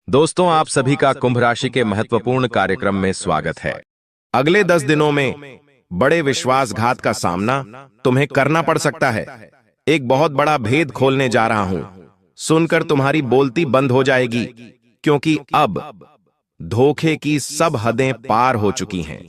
दोस्तों, आप सभी का कुंभ राशि के महत्वपूर्ण कार्यक्रम में स्वागत है। अगले 10 दिनों में बड़े विश्वासघात का सामना तुम्हें करना पड़ सकता है। एक बहुत बड़ा भेद खोलने जा रहा हूं। सुनकर तुम्हारी बोलती बंद हो जाएगी, क्योंकि अब धोखे की सब हदें पार हो चुकी हैं।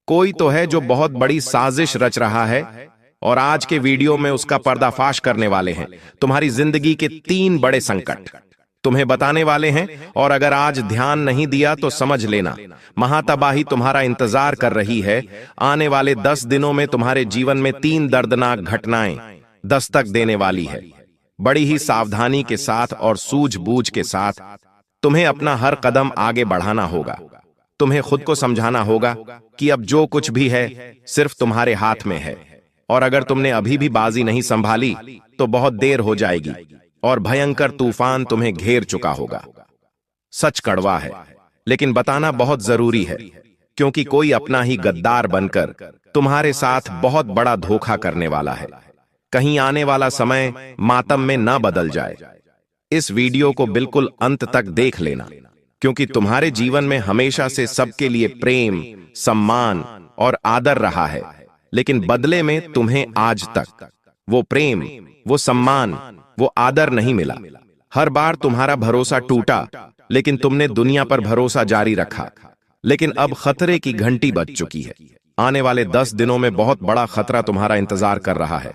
कोई तो है जो बहुत बड़ी साजिश रच रहा है और आज के वीडियो में उसका पर्दाफाश करने वाले हैं। तुम्हारी जिंदगी के 3 बड़े संकट तुम्हें बताने वाले हैं, और अगर आज ध्यान नहीं दिया तो समझ लेना महातबाही तुम्हारा इंतजार कर रही है। आने वाले 10 दिनों में तुम्हारे जीवन में 3 दर्दनाक घटनाएं दस्तक देने वाली है। बड़ी ही सावधानी के साथ और सूझबूझ के साथ तुम्हें अपना हर कदम आगे बढ़ाना होगा। तुम्हें खुद को समझाना होगा कि अब जो कुछ भी है सिर्फ तुम्हारे हाथ में है, और अगर तुमने अभी भी बाजी नहीं संभाली तो बहुत देर हो जाएगी और भयंकर तूफान तुम्हें घेर चुका होगा। सच कड़वा है, लेकिन बताना बहुत जरूरी है, क्योंकि कोई अपना ही गद्दार बनकर तुम्हारे साथ बहुत बड़ा धोखा करने वाला है। कहीं आने वाला समय मातम में न बदल जाए। इस वीडियो को बिल्कुल अंत तक देख लेना, क्योंकि तुम्हारे जीवन में हमेशा से सबके लिए प्रेम, सम्मान और आदर रहा है, लेकिन बदले में तुम्हें आज तक वो प्रेम, वो सम्मान, वो आदर नहीं मिला। हर बार तुम्हारा भरोसा टूटा, लेकिन तुमने दुनिया पर भरोसा जारी रखा। लेकिन अब खतरे की घंटी बज चुकी है। आने वाले 10 दिनों में बहुत बड़ा खतरा तुम्हारा इंतजार कर रहा है।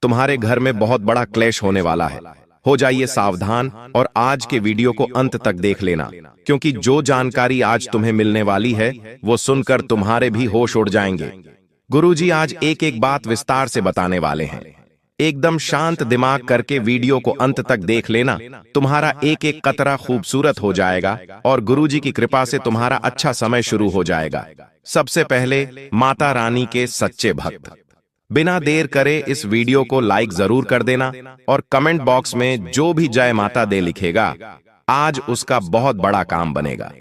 तुम्हारे घर में बहुत बड़ा क्लेश होने वाला है। हो जाइए सावधान और आज के वीडियो को अंत तक देख लेना, क्योंकि जो जानकारी आज तुम्हें मिलने वाली है वो सुनकर तुम्हारे भी होश उड़ जाएंगे। गुरुजी आज एक एक बात विस्तार से बताने वाले हैं। एकदम शांत दिमाग करके वीडियो को अंत तक देख लेना। तुम्हारा एक एक कतरा खूबसूरत हो जाएगा और गुरुजी की कृपा से तुम्हारा अच्छा समय शुरू हो जाएगा। सबसे पहले माता रानी के सच्चे भक्त, बिना देर करे इस वीडियो को लाइक जरूर कर देना और कमेंट बॉक्स में जो भी जय माता दे लिखेगा, आज उसका बहुत बड़ा काम बनेगा।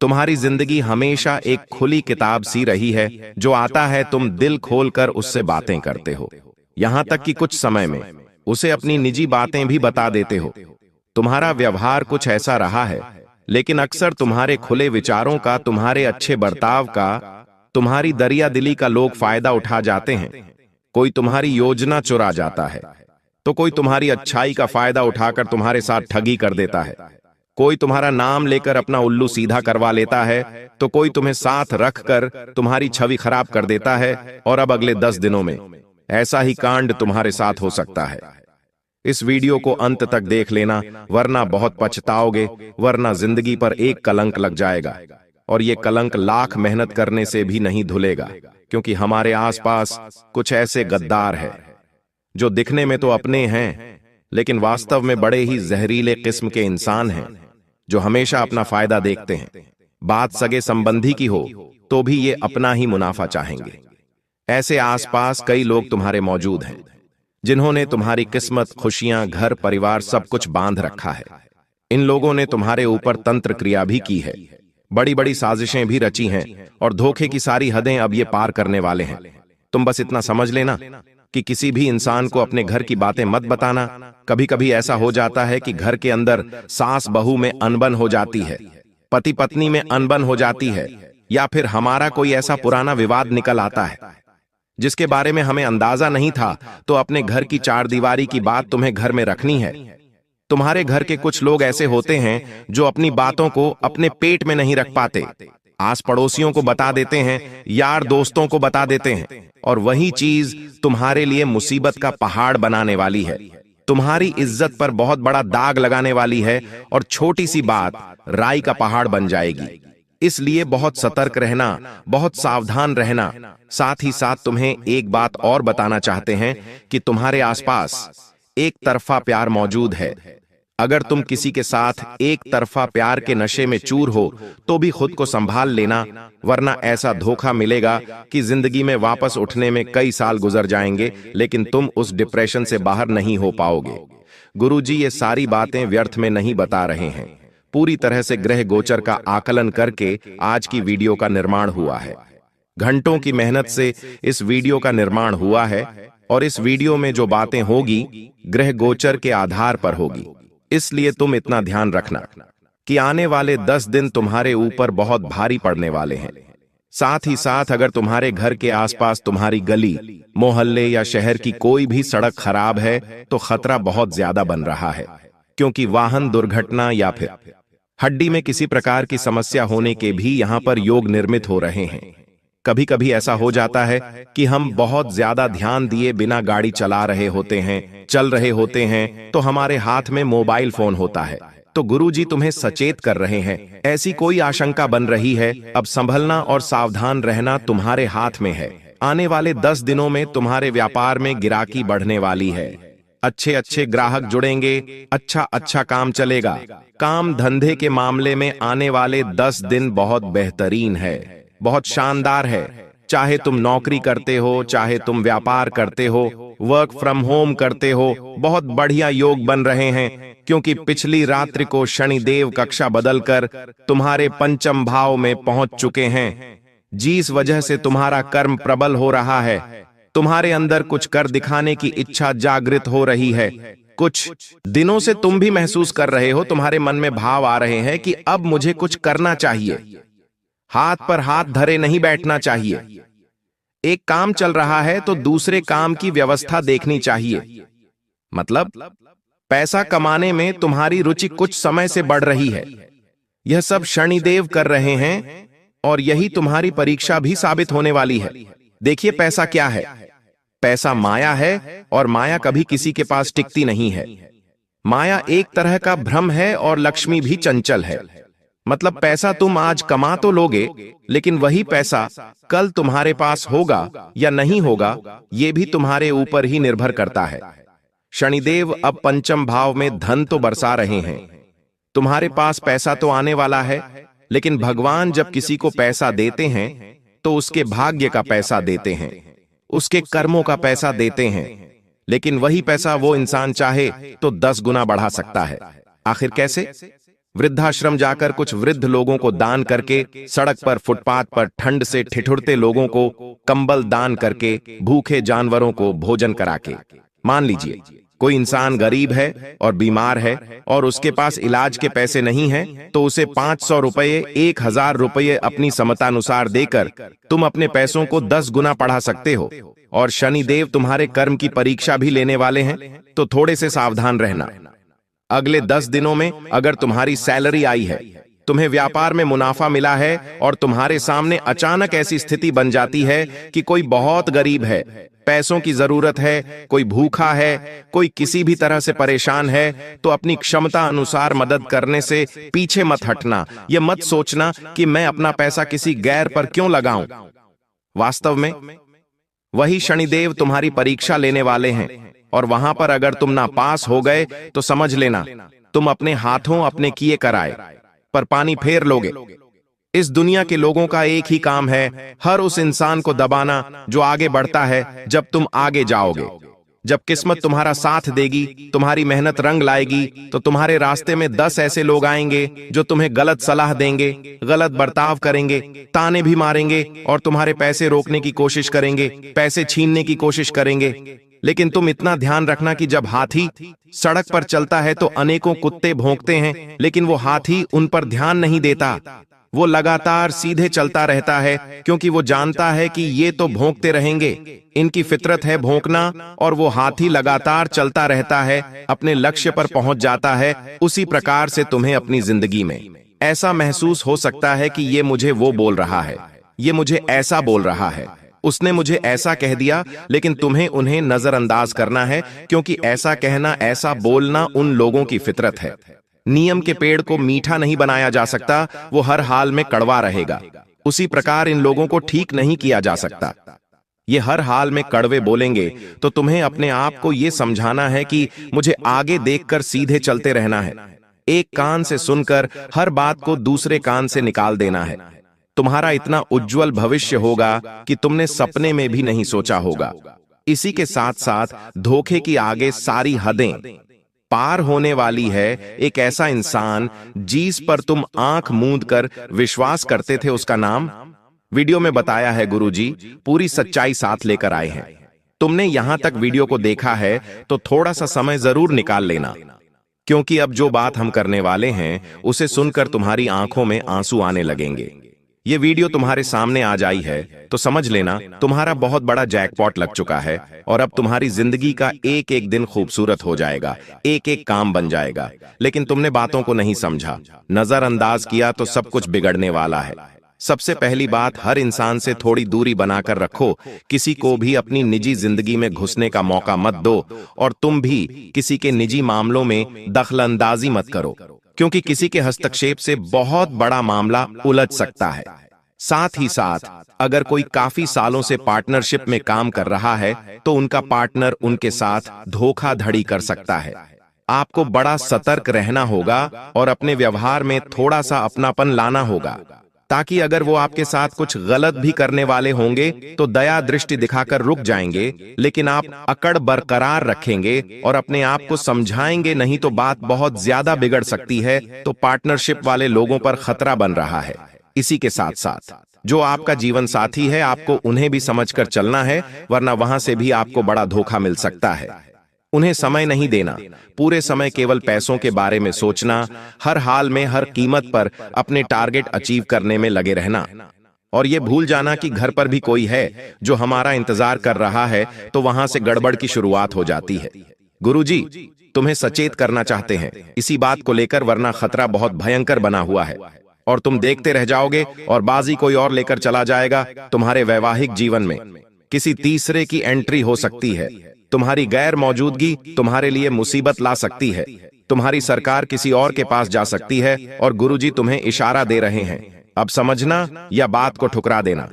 तुम्हारी जिंदगी हमेशा एक खुली किताब सी रही है। जो आता है तुम दिल खोलकर उससे बातें करते हो, यहां तक कि कुछ समय में उसे अपनी निजी बातें भी बता देते हो। तुम्हारा व्यवहार कुछ ऐसा रहा है, लेकिन अक्सर तुम्हारे खुले विचारों का, तुम्हारे अच्छे बर्ताव का, तुम्हारी दरिया दिली का लोग फायदा उठा जाते हैं। कोई तुम्हारी योजना चुरा जाता है, तो कोई तुम्हारी अच्छाई का फायदा उठाकर तुम्हारे साथ ठगी कर देता है। कोई तुम्हारा नाम लेकर अपना उल्लू सीधा करवा लेता है, तो कोई तुम्हें साथ रखकर तुम्हारी छवि खराब कर देता है। और अब अगले 10 दिनों में ऐसा ही कांड तुम्हारे साथ हो सकता है। इस वीडियो को अंत तक देख लेना, वरना बहुत पछताओगे, वरना जिंदगी पर एक कलंक लग जाएगा, और ये कलंक लाख मेहनत करने से भी नहीं धुलेगा। क्योंकि हमारे आसपास कुछ ऐसे गद्दार हैं जो दिखने में तो अपने हैं, लेकिन वास्तव में बड़े ही जहरीले किस्म के इंसान हैं, जो हमेशा अपना फायदा देखते हैं। बात सगे संबंधी की हो तो भी ये अपना ही मुनाफा चाहेंगे। ऐसे आसपास कई लोग तुम्हारे मौजूद हैं, जिन्होंने तुम्हारी किस्मत, खुशियां, घर, परिवार सब कुछ बांध रखा है। इन लोगों ने तुम्हारे ऊपर तंत्र क्रिया भी की है, बड़ी बड़ी साजिशें भी रची हैं, और धोखे की सारी हदें अब ये पार करने वाले हैं। तुम बस इतना समझ लेना कि किसी भी इंसान को अपने घर की बातें मत बताना। कभी कभी ऐसा हो जाता है कि घर के अंदर सास बहू में अनबन हो जाती है, पति पत्नी में अनबन हो जाती है, या फिर हमारा कोई ऐसा पुराना विवाद निकल आता है जिसके बारे में हमें अंदाजा नहीं था। तो अपने घर की चारदीवारी की बात तुम्हें घर में रखनी है। तुम्हारे घर के कुछ लोग ऐसे होते हैं जो अपनी बातों को अपने पेट में नहीं रख पाते, आस पड़ोसियों को बता देते हैं, यार दोस्तों को बता देते हैं, और वही चीज तुम्हारे लिए मुसीबत का पहाड़ बनाने वाली है। तुम्हारी इज्जत पर बहुत बड़ा दाग लगाने वाली है, और छोटी सी बात राई का पहाड़ बन जाएगी। इसलिए बहुत सतर्क रहना, बहुत सावधान रहना। साथ ही साथ तुम्हें एक बात और बताना चाहते हैं कि तुम्हारे आसपास एक तरफा प्यार मौजूद है। अगर तुम किसी के साथ एक तरफा प्यार के नशे में चूर हो तो भी खुद को संभाल लेना, वरना ऐसा धोखा मिलेगा कि जिंदगी में वापस उठने में कई साल गुजर जाएंगे, लेकिन तुम उस डिप्रेशन से बाहर नहीं हो पाओगे। गुरुजी ये सारी बातें व्यर्थ में नहीं बता रहे हैं। पूरी तरह से ग्रह गोचर का आकलन करके आज की वीडियो का निर्माण हुआ है। घंटों की मेहनत से इस वीडियो का निर्माण हुआ है, और इस वीडियो में जो बातें होगी ग्रह गोचर के आधार पर होगी। इसलिए तुम इतना ध्यान रखना कि आने वाले 10 दिन तुम्हारे ऊपर बहुत भारी पड़ने वाले हैं। साथ ही साथ अगर तुम्हारे घर के आसपास तुम्हारी गली, मोहल्ले या शहर की कोई भी सड़क खराब है तो खतरा बहुत ज्यादा बन रहा है, क्योंकि वाहन दुर्घटना या फिर हड्डी में किसी प्रकार की समस्या होने के भी यहां पर योग निर्मित हो रहे हैं। कभी कभी ऐसा हो जाता है कि हम बहुत ज्यादा ध्यान दिए बिना गाड़ी चला रहे होते हैं, चल रहे होते हैं, तो हमारे हाथ में मोबाइल फोन होता है। तो गुरुजी तुम्हें सचेत कर रहे हैं, ऐसी कोई आशंका बन रही है, अब संभलना और सावधान रहना तुम्हारे हाथ में है। आने वाले 10 दिनों में तुम्हारे व्यापार में गिराकी बढ़ने वाली है। अच्छे अच्छे ग्राहक जुड़ेंगे, अच्छा काम चलेगा। काम धंधे के मामले में आने वाले 10 दिन बहुत बेहतरीन है, बहुत शानदार है। चाहे तुम नौकरी करते हो, चाहे तुम व्यापार करते हो, वर्क फ्रॉम होम करते हो, बहुत बढ़िया योग बन रहे हैं, क्योंकि पिछली रात्रि को शनिदेव कक्षा बदलकर तुम्हारे पंचम भाव में पहुंच चुके हैं, जिस वजह से तुम्हारा कर्म प्रबल हो रहा है। तुम्हारे अंदर कुछ कर दिखाने की इच्छा जागृत हो रही है। कुछ दिनों से तुम भी महसूस कर रहे हो, तुम्हारे मन में भाव आ रहे हैं कि अब मुझे कुछ करना चाहिए, हाथ पर हाथ धरे नहीं बैठना चाहिए। एक काम चल रहा है तो दूसरे काम की व्यवस्था देखनी चाहिए। मतलब पैसा कमाने में तुम्हारी रुचि कुछ समय से बढ़ रही है। यह सब शनिदेव कर रहे हैं और यही तुम्हारी परीक्षा भी साबित होने वाली है। देखिए, पैसा क्या है? पैसा माया है, और माया कभी किसी के पास टिकती नहीं है। माया एक तरह का भ्रम है और लक्ष्मी भी चंचल है। मतलब पैसा तुम आज कमा तो लोगे, लेकिन वही पैसा कल तुम्हारे पास होगा या नहीं होगा, यह भी तुम्हारे ऊपर ही निर्भर करता है। शनिदेव अब पंचम भाव में धन तो बरसा रहे हैं, तुम्हारे पास पैसा तो आने वाला है, लेकिन भगवान जब किसी को पैसा देते हैं तो उसके भाग्य का पैसा देते हैं, उसके कर्मों का पैसा देते हैं। लेकिन वही पैसा वो इंसान चाहे तो 10 गुना बढ़ा सकता है। आखिर कैसे? वृद्धाश्रम जाकर कुछ वृद्ध लोगों को दान करके, सड़क पर फुटपाथ पर ठंड से ठिठुरते लोगों को कंबल दान करके, भूखे जानवरों को भोजन करा के। मान लीजिए कोई इंसान गरीब है और बीमार है और उसके पास इलाज के पैसे नहीं हैं, तो उसे 500 रुपये, 1000 रुपये अपनी समतानुसार देकर तुम अपने पैसों को 10 गुना बढ़ा सकते हो। और शनिदेव तुम्हारे कर्म की परीक्षा भी लेने वाले हैं, तो थोड़े से सावधान रहना। अगले 10 दिनों में अगर तुम्हारी सैलरी आई है, तुम्हें व्यापार में मुनाफा मिला है और तुम्हारे सामने अचानक ऐसी स्थिति बन जाती है कि कोई बहुत गरीब है, पैसों की जरूरत है, कोई भूखा है, कोई किसी भी तरह से परेशान है, तो अपनी क्षमता अनुसार मदद करने से पीछे मत हटना। यह मत सोचना कि मैं अपना पैसा किसी गैर पर क्यों लगाऊं। वास्तव में वही शनिदेव तुम्हारी परीक्षा लेने वाले हैं, और वहां पर अगर तुम ना पास हो गए तो समझ लेना तुम अपने हाथों अपने किए कराए पर पानी फेर लोगे। इस दुनिया के लोगों का एक ही काम है, हर उस इंसान को दबाना जो आगे बढ़ता है। जब तुम आगे जाओगे, जब किस्मत तुम्हारा साथ देगी, तुम्हारी मेहनत रंग लाएगी, तो तुम्हारे रास्ते में 10 ऐसे लोग आएंगे जो तुम्हें गलत सलाह देंगे, गलत बर्ताव करेंगे, ताने भी मारेंगे और तुम्हारे पैसे रोकने की कोशिश करेंगे, पैसे छीनने की कोशिश करेंगे। लेकिन तुम इतना ध्यान रखना कि जब हाथी सड़क पर चलता है तो अनेकों कुत्ते भौंकते हैं, लेकिन वो हाथी उन पर ध्यान नहीं देता। वो लगातार सीधे चलता रहता है, क्योंकि वो जानता है कि ये तो भौंकते रहेंगे, इनकी फितरत है भौंकना, और वो हाथी लगातार चलता रहता है, अपने लक्ष्य पर पहुंच जाता है। उसी प्रकार से तुम्हें अपनी जिंदगी में ऐसा महसूस हो सकता है कि ये मुझे वो बोल रहा है, ये मुझे ऐसा बोल रहा है, उसने मुझे ऐसा कह दिया, लेकिन तुम्हें उन्हें नजरअंदाज करना है, क्योंकि ऐसा कहना, ऐसा बोलना उन लोगों की फितरत है। नियम के पेड़ को मीठा नहीं बनाया जा सकता, वो हर हाल में कड़वा रहेगा। उसी प्रकार इन लोगों को ठीक नहीं किया जा सकता, ये हर हाल में कड़वे बोलेंगे। तो तुम्हें अपने आप को ये समझाना है कि मुझे आगे देखकर सीधे चलते रहना है। एक कान से सुनकर हर बात को दूसरे कान से निकाल देना है। तुम्हारा इतना उज्जवल भविष्य होगा कि तुमने सपने में भी नहीं सोचा होगा। इसी के साथ साथ धोखे की आगे सारी हदें पार होने वाली है। एक ऐसा इंसान जिस पर तुम आंख मूंद कर विश्वास करते थे, उसका नाम वीडियो में बताया है। गुरुजी पूरी सच्चाई साथ लेकर आए हैं। तुमने यहां तक वीडियो को देखा है तो थोड़ा सा समय जरूर निकाल लेना। क्योंकि अब जो बात हम करने वाले हैं उसे सुनकर तुम्हारी आंखों में आंसू आने लगेंगे। ये वीडियो तुम्हारे सामने आ जाई है तो समझ लेना तुम्हारा बहुत बड़ा जैकपॉट लग चुका है और अब तुम्हारी जिंदगी का एक एक दिन खूबसूरत हो जाएगा, एक एक काम बन जाएगा। लेकिन तुमने बातों को नहीं समझा, नजरअंदाज किया तो सब कुछ बिगड़ने वाला है। सबसे पहली बात, हर इंसान से थोड़ी दूरी बनाकर रखो। किसी को भी अपनी निजी जिंदगी में घुसने का मौका मत दो और तुम भी किसी के निजी मामलों में दखलंदाजी मत करो, क्योंकि किसी के हस्तक्षेप से बहुत बड़ा मामला उलझ सकता है। साथ ही साथ अगर कोई काफी सालों से पार्टनरशिप में काम कर रहा है तो उनका पार्टनर उनके साथ धोखाधड़ी कर सकता है। आपको बड़ा सतर्क रहना होगा और अपने व्यवहार में थोड़ा सा अपनापन लाना होगा, ताकि अगर वो आपके साथ कुछ गलत भी करने वाले होंगे तो दया दृष्टि दिखाकर रुक जाएंगे, लेकिन आप अकड़ बरकरार रखेंगे और अपने आप को समझाएंगे, नहीं तो बात बहुत ज्यादा बिगड़ सकती है। तो पार्टनरशिप वाले लोगों पर खतरा बन रहा है। इसी के साथ साथ जो आपका जीवन साथी है, आपको उन्हें भी समझकर चलना है, वरना वहां से भी आपको बड़ा धोखा मिल सकता है। उन्हें समय नहीं देना, पूरे समय केवल पैसों के बारे में सोचना, हर हाल में हर कीमत पर अपने टारगेट अचीव करने में लगे रहना और ये भूल जाना कि घर पर भी कोई है जो हमारा इंतजार कर रहा है, तो वहां से गड़बड़ की शुरुआत हो जाती है। गुरुजी तुम्हें सचेत करना चाहते हैं इसी बात को लेकर, वरना खतरा बहुत भयंकर बना हुआ है और तुम देखते रह जाओगे और बाजी कोई और लेकर चला जाएगा। तुम्हारे वैवाहिक जीवन में किसी तीसरे की एंट्री हो सकती है। तुम्हारी गैर मौजूदगी तुम्हारे लिए मुसीबत ला सकती है। तुम्हारी सरकार किसी और के पास जा सकती है और गुरुजी तुम्हें इशारा दे रहे हैं, अब समझना या बात को ठुकरा देना।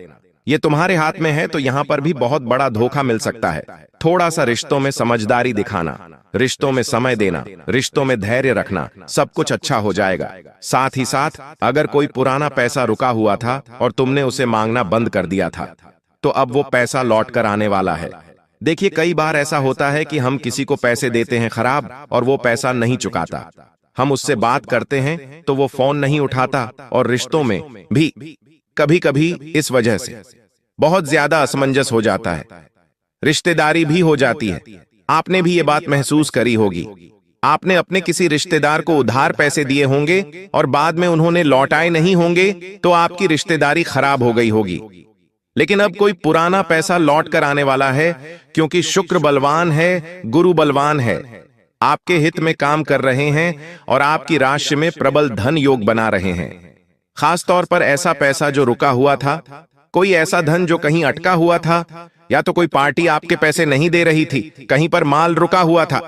ये तुम्हारे हाथ में है, तो यहाँ पर भी बहुत बड़ा धोखा मिल सकता है। थोड़ा सा रिश्तों में समझदारी दिखाना, रिश्तों में समय देना, रिश्तों में धैर्य रखना, सब कुछ अच्छा हो जाएगा। साथ ही साथ अगर कोई पुराना पैसा रुका हुआ था और तुमने उसे मांगना बंद कर दिया था, तो अब वो पैसा लौट कर आने वाला है। देखिए, कई बार ऐसा होता है कि हम किसी को पैसे देते हैं खराब और वो पैसा नहीं चुकाता। हम उससे बात करते हैं तो वो फोन नहीं उठाता और रिश्तों में भी कभी कभी इस वजह से बहुत ज्यादा असमंजस हो जाता है, रिश्तेदारी भी हो जाती है। आपने भी ये बात महसूस करी होगी। आपने अपने किसी रिश्तेदार को उधार पैसे दिए होंगे और बाद में उन्होंने लौटाए नहीं होंगे, तो आपकी रिश्तेदारी खराब हो गई होगी। लेकिन अब कोई पुराना पैसा लौट कर आने वाला है, क्योंकि शुक्र बलवान है, गुरु बलवान है, आपके हित में काम कर रहे हैं और आपकी राशि में प्रबल धन योग बना रहे हैं। खास तौर पर ऐसा पैसा जो रुका हुआ था, कोई ऐसा धन जो कहीं अटका हुआ था, या तो कोई पार्टी आपके पैसे नहीं दे रही थी, कहीं पर माल रुका हुआ था,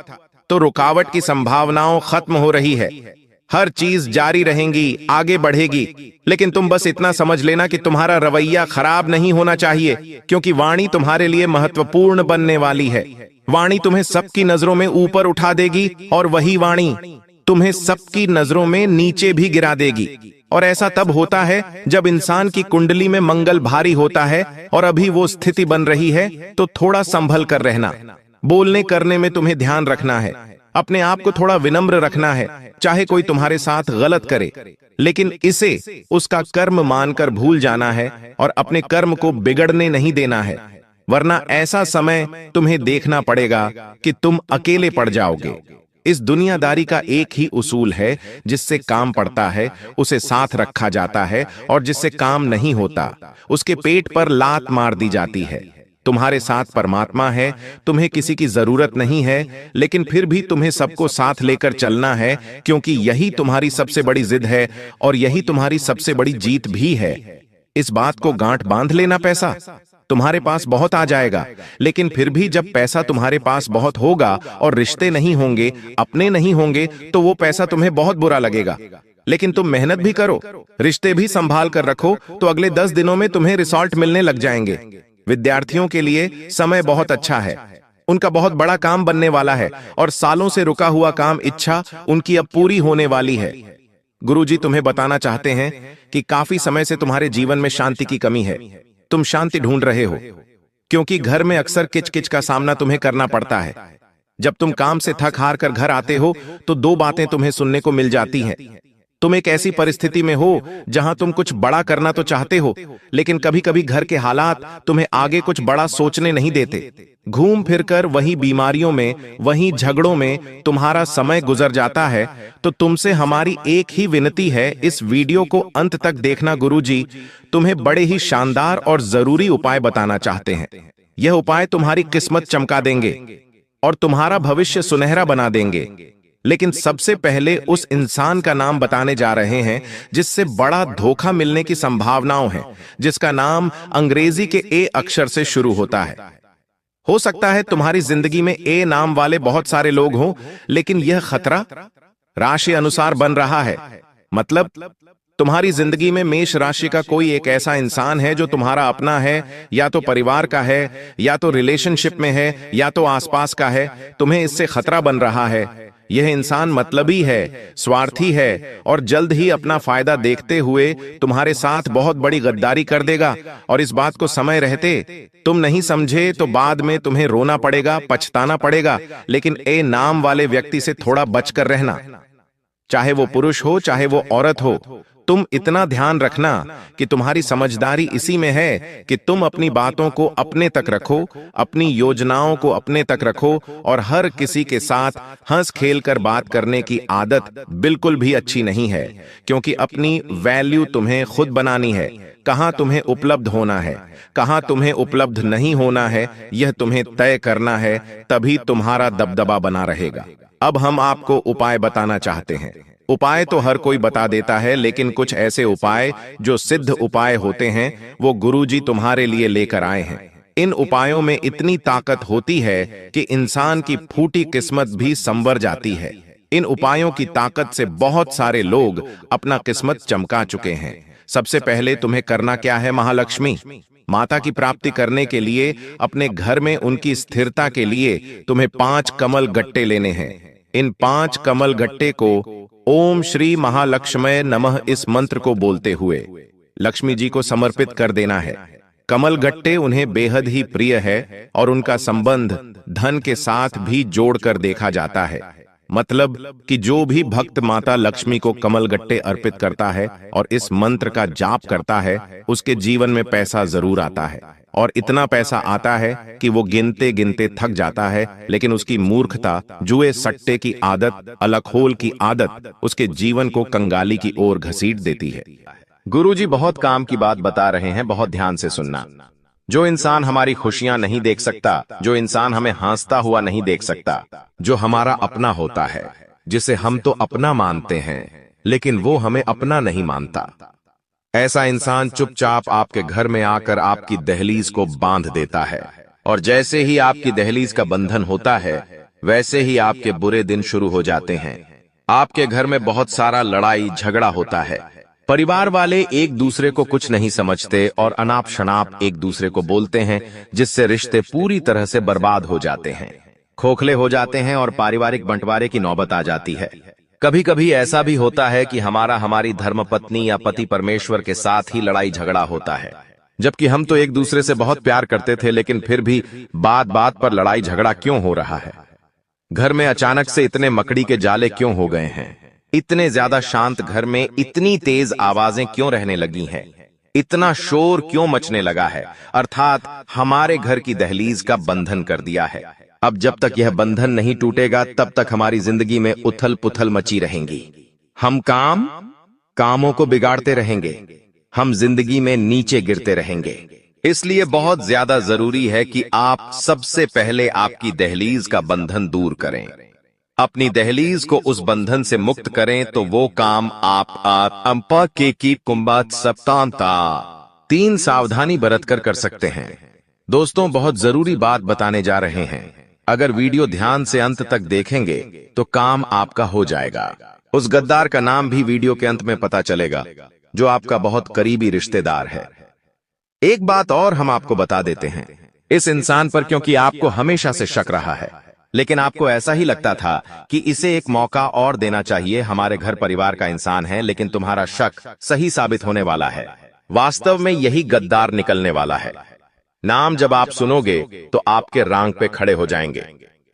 तो रुकावट की संभावनाओं खत्म हो रही है। हर चीज जारी रहेंगी, आगे बढ़ेगी। लेकिन तुम बस इतना समझ लेना कि तुम्हारा रवैया खराब नहीं होना चाहिए, क्योंकि वाणी तुम्हारे लिए महत्वपूर्ण बनने वाली है। वाणी तुम्हें सबकी नजरों में ऊपर उठा देगी और वही वाणी तुम्हें सबकी नजरों में नीचे भी गिरा देगी। और ऐसा तब होता है जब इंसान की कुंडली में मंगल भारी होता है और अभी वो स्थिति बन रही है, तो थोड़ा संभल कर रहना। बोलने करने में तुम्हें ध्यान रखना है, अपने आप को थोड़ा विनम्र रखना है। चाहे कोई तुम्हारे साथ गलत करे, लेकिन इसे उसका कर्म मानकर भूल जाना है और अपने कर्म को बिगड़ने नहीं देना है, वरना ऐसा समय तुम्हें देखना पड़ेगा कि तुम अकेले पड़ जाओगे। इस दुनियादारी का एक ही उसूल है, जिससे काम पड़ता है उसे साथ रखा जाता है और जिससे काम नहीं होता उसके पेट पर लात मार दी जाती है। तुम्हारे साथ परमात्मा है, तुम्हें किसी की जरूरत नहीं है, लेकिन फिर भी तुम्हें सबको साथ लेकर चलना है, क्योंकि यही तुम्हारी सबसे बड़ी जिद है और यही तुम्हारी सबसे बड़ी जीत भी है। इस बात को गांठ बांध लेना। पैसा तुम्हारे पास बहुत आ जाएगा, लेकिन फिर भी जब पैसा तुम्हारे पास बहुत होगा और रिश्ते नहीं होंगे, अपने नहीं होंगे, तो वो पैसा तुम्हें बहुत बुरा लगेगा। लेकिन तुम मेहनत भी करो, रिश्ते भी संभाल कर रखो, तो अगले 10 दिनों में तुम्हें रिजल्ट मिलने लग जाएंगे। विद्यार्थियों के लिए समय बहुत अच्छा है, उनका बहुत बड़ा काम बनने वाला है और सालों से रुका हुआ काम इच्छा उनकी अब पूरी होने वाली है। गुरुजी तुम्हें बताना चाहते हैं कि काफी समय से तुम्हारे जीवन में शांति की कमी है। तुम शांति ढूंढ रहे हो, क्योंकि घर में अक्सर किचकिच का सामना तुम्हें करना पड़ता है। जब तुम काम से थक हार कर घर आते हो तो 2 बातें तुम्हें सुनने को मिल जाती हैं। तुम एक ऐसी परिस्थिति में हो जहां तुम कुछ बड़ा करना तो चाहते हो, लेकिन कभी कभी घर के हालात तुम्हें आगे कुछ बड़ा सोचने नहीं देते। घूम फिरकर वही बीमारियों में, वही झगड़ों में तुम्हारा समय गुजर जाता है। तो तुमसे हमारी एक ही विनती है, इस वीडियो को अंत तक देखना। गुरुजी तुम्हें बड़े ही शानदार और जरूरी उपाय बताना चाहते हैं। यह उपाय तुम्हारी किस्मत चमका देंगे और तुम्हारा भविष्य सुनहरा बना देंगे। लेकिन सबसे पहले उस इंसान का नाम बताने जा रहे हैं जिससे बड़ा धोखा मिलने की संभावनाओं हैं, जिसका नाम अंग्रेजी के ए अक्षर से शुरू होता है। हो सकता है तुम्हारी जिंदगी में ए नाम वाले बहुत सारे लोग हों, लेकिन यह खतरा राशि अनुसार बन रहा है। मतलब तुम्हारी जिंदगी में मेष राशि का कोई एक ऐसा इंसान है जो तुम्हारा अपना है, या तो परिवार का है, या तो रिलेशनशिप में है, या तो आसपास का है। तुम्हें इससे खतरा बन रहा है। यह इंसान मतलबी है, स्वार्थी है और जल्द ही अपना फायदा देखते हुए तुम्हारे साथ बहुत बड़ी गद्दारी कर देगा। और इस बात को समय रहते तुम नहीं समझे तो बाद में तुम्हें रोना पड़ेगा, पछताना पड़ेगा। लेकिन ए नाम वाले व्यक्ति से थोड़ा बचकर रहना, चाहे वो पुरुष हो चाहे वो औरत हो। तुम इतना ध्यान रखना कि तुम्हारी समझदारी इसी में है कि तुम अपनी बातों को अपने तक रखो, अपनी योजनाओं को अपने तक रखो और हर किसी के साथ हंस खेल कर बात करने की आदत बिल्कुल भी अच्छी नहीं है, क्योंकि अपनी वैल्यू तुम्हें खुद बनानी है। कहां तुम्हें उपलब्ध होना है, कहां तुम्हें उपलब्ध नहीं होना है, यह तुम्हें तय करना है, तभी तुम्हारा दबदबा बना रहेगा। अब हम आपको उपाय बताना चाहते हैं। उपाय तो हर कोई बता देता है, लेकिन कुछ ऐसे उपाय जो सिद्ध उपाय होते हैं वो गुरुजी तुम्हारे लिए लेकर आए हैं। इन उपायों में इतनी ताकत होती है कि इंसान की फूटी किस्मत भी संवर जाती है। इन उपायों की ताकत से बहुत सारे लोग अपना किस्मत चमका चुके हैं। सबसे पहले तुम्हें करना क्या है? महालक्ष्मी माता की प्राप्ति करने के लिए, अपने घर में उनकी स्थिरता के लिए तुम्हें 5 कमल गट्टे लेने हैं। इन 5 कमल गट्टे को ओम श्री महालक्ष्मय नमः इस मंत्र को बोलते हुए लक्ष्मी जी को समर्पित कर देना है। कमल गट्टे उन्हें बेहद ही प्रिय है और उनका संबंध धन के साथ भी जोड़कर देखा जाता है। मतलब कि जो भी भक्त माता लक्ष्मी को कमल गट्टे अर्पित करता है और इस मंत्र का जाप करता है, उसके जीवन में पैसा जरूर आता है। और इतना पैसा आता है कि वो गिनते गिनते थक जाता है, लेकिन उसकी मूर्खता, जुए सट्टे की आदत, अलखोल की आदत उसके जीवन को कंगाली की ओर घसीट देती है। गुरुजी बहुत काम की बात बता रहे हैं, बहुत ध्यान से सुनना। जो इंसान हमारी खुशियां नहीं देख सकता, जो इंसान हमें हंसता हुआ नहीं देख सकता, जो हमारा अपना होता है, जिसे हम तो अपना मानते हैं लेकिन वो हमें अपना नहीं मानता, ऐसा इंसान चुपचाप आपके घर में आकर आपकी दहलीज को बांध देता है। और जैसे ही आपकी दहलीज का बंधन होता है, वैसे ही आपके बुरे दिन शुरू हो जाते हैं। आपके घर में बहुत सारा लड़ाई झगड़ा होता है। परिवार वाले एक दूसरे को कुछ नहीं समझते और अनाप शनाप एक दूसरे को बोलते हैं, जिससे रिश्ते पूरी तरह से बर्बाद हो जाते हैं, खोखले हो जाते हैं और पारिवारिक बंटवारे की नौबत आ जाती है। कभी कभी ऐसा भी होता है कि हमारी धर्मपत्नी या पति परमेश्वर के साथ ही लड़ाई झगड़ा होता है, जबकि हम तो एक दूसरे से बहुत प्यार करते थे, लेकिन फिर भी बात बात पर लड़ाई झगड़ा क्यों हो रहा है? घर में अचानक से इतने मकड़ी के जाले क्यों हो गए हैं? इतने ज्यादा शांत घर में इतनी तेज आवाजें क्यों रहने लगी हैं? इतना शोर क्यों मचने लगा है? अर्थात हमारे घर की दहलीज का बंधन कर दिया है। अब जब तक यह बंधन नहीं टूटेगा, तब तक हमारी जिंदगी में उथल पुथल मची रहेंगी। हम कामों को बिगाड़ते रहेंगे, हम जिंदगी में नीचे गिरते रहेंगे। इसलिए बहुत ज्यादा जरूरी है कि आप सबसे पहले आपकी दहलीज का बंधन दूर करें। अपनी दहलीज को उस बंधन से मुक्त करें तो वो काम आप अंपा के की कुंभत सप्तांता 3 सावधानी बरतकर कर सकते हैं। दोस्तों, बहुत जरूरी बात बताने जा रहे हैं। अगर वीडियो ध्यान से अंत तक देखेंगे तो काम आपका हो जाएगा। उस गद्दार का नाम भी वीडियो के अंत में पता चलेगा, जो आपका बहुत करीबी रिश्तेदार है। एक बात और हम आपको बता देते हैं, इस इंसान पर क्योंकि आपको हमेशा से शक रहा है, लेकिन आपको ऐसा ही लगता था कि इसे एक मौका और देना चाहिए, हमारे घर परिवार का इंसान है, लेकिन तुम्हारा शक सही साबित होने वाला है। वास्तव में यही गद्दार निकलने वाला है। नाम जब आप सुनोगे तो आपके रांग पे खड़े हो जाएंगे।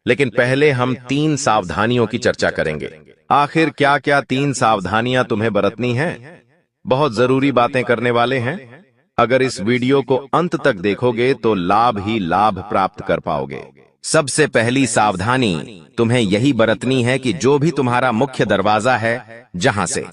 लेकिन पहले हम 3 सावधानियों की चर्चा करेंगे। आखिर क्या क्या 3 सावधानियां तुम्हें बरतनी हैं? बहुत जरूरी बातें करने वाले हैं। अगर इस वीडियो को अंत तक देखोगे तो लाभ ही लाभ प्राप्त कर पाओगे। सबसे पहली सावधानी तुम्हें यही बरतनी है कि जो भी तुम्हारा मुख्य दरवाजा है, जहां से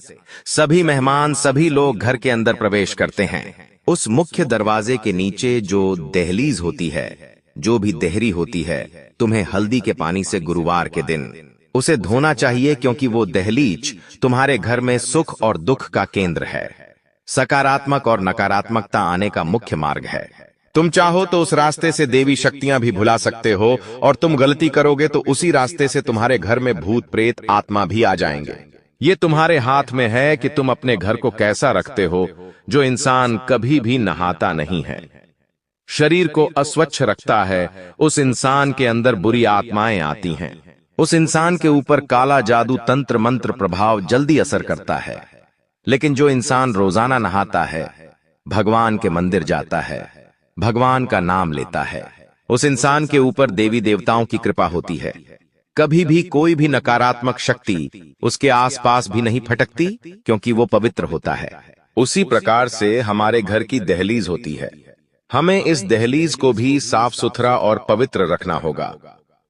सभी मेहमान, सभी लोग घर के अंदर प्रवेश करते हैं, उस मुख्य दरवाजे के नीचे जो दहलीज होती है, जो भी देहरी होती है, तुम्हें हल्दी के पानी से गुरुवार के दिन उसे धोना चाहिए, क्योंकि वो दहलीज तुम्हारे घर में सुख और दुख का केंद्र है, सकारात्मक और नकारात्मकता आने का मुख्य मार्ग है। तुम चाहो तो उस रास्ते से देवी शक्तियां भी भुला सकते हो, और तुम गलती करोगे तो उसी रास्ते से तुम्हारे घर में भूत प्रेत आत्मा भी आ जाएंगे। ये तुम्हारे हाथ में है कि तुम अपने घर को कैसा रखते हो। जो इंसान कभी भी नहाता नहीं है, शरीर को अस्वच्छ रखता है, उस इंसान के अंदर बुरी आत्माएं आती हैं। उस इंसान के ऊपर काला जादू, तंत्र मंत्र प्रभाव जल्दी असर करता है। लेकिन जो इंसान रोजाना नहाता है, भगवान के मंदिर जाता है, भगवान का नाम लेता है, उस इंसान के ऊपर देवी देवताओं की कृपा होती है। कभी भी कोई भी नकारात्मक शक्ति उसके आसपास भी नहीं फटकती, क्योंकि वो पवित्र होता है। उसी प्रकार से हमारे घर की दहलीज होती है। हमें इस दहलीज को भी साफ सुथरा और पवित्र रखना होगा।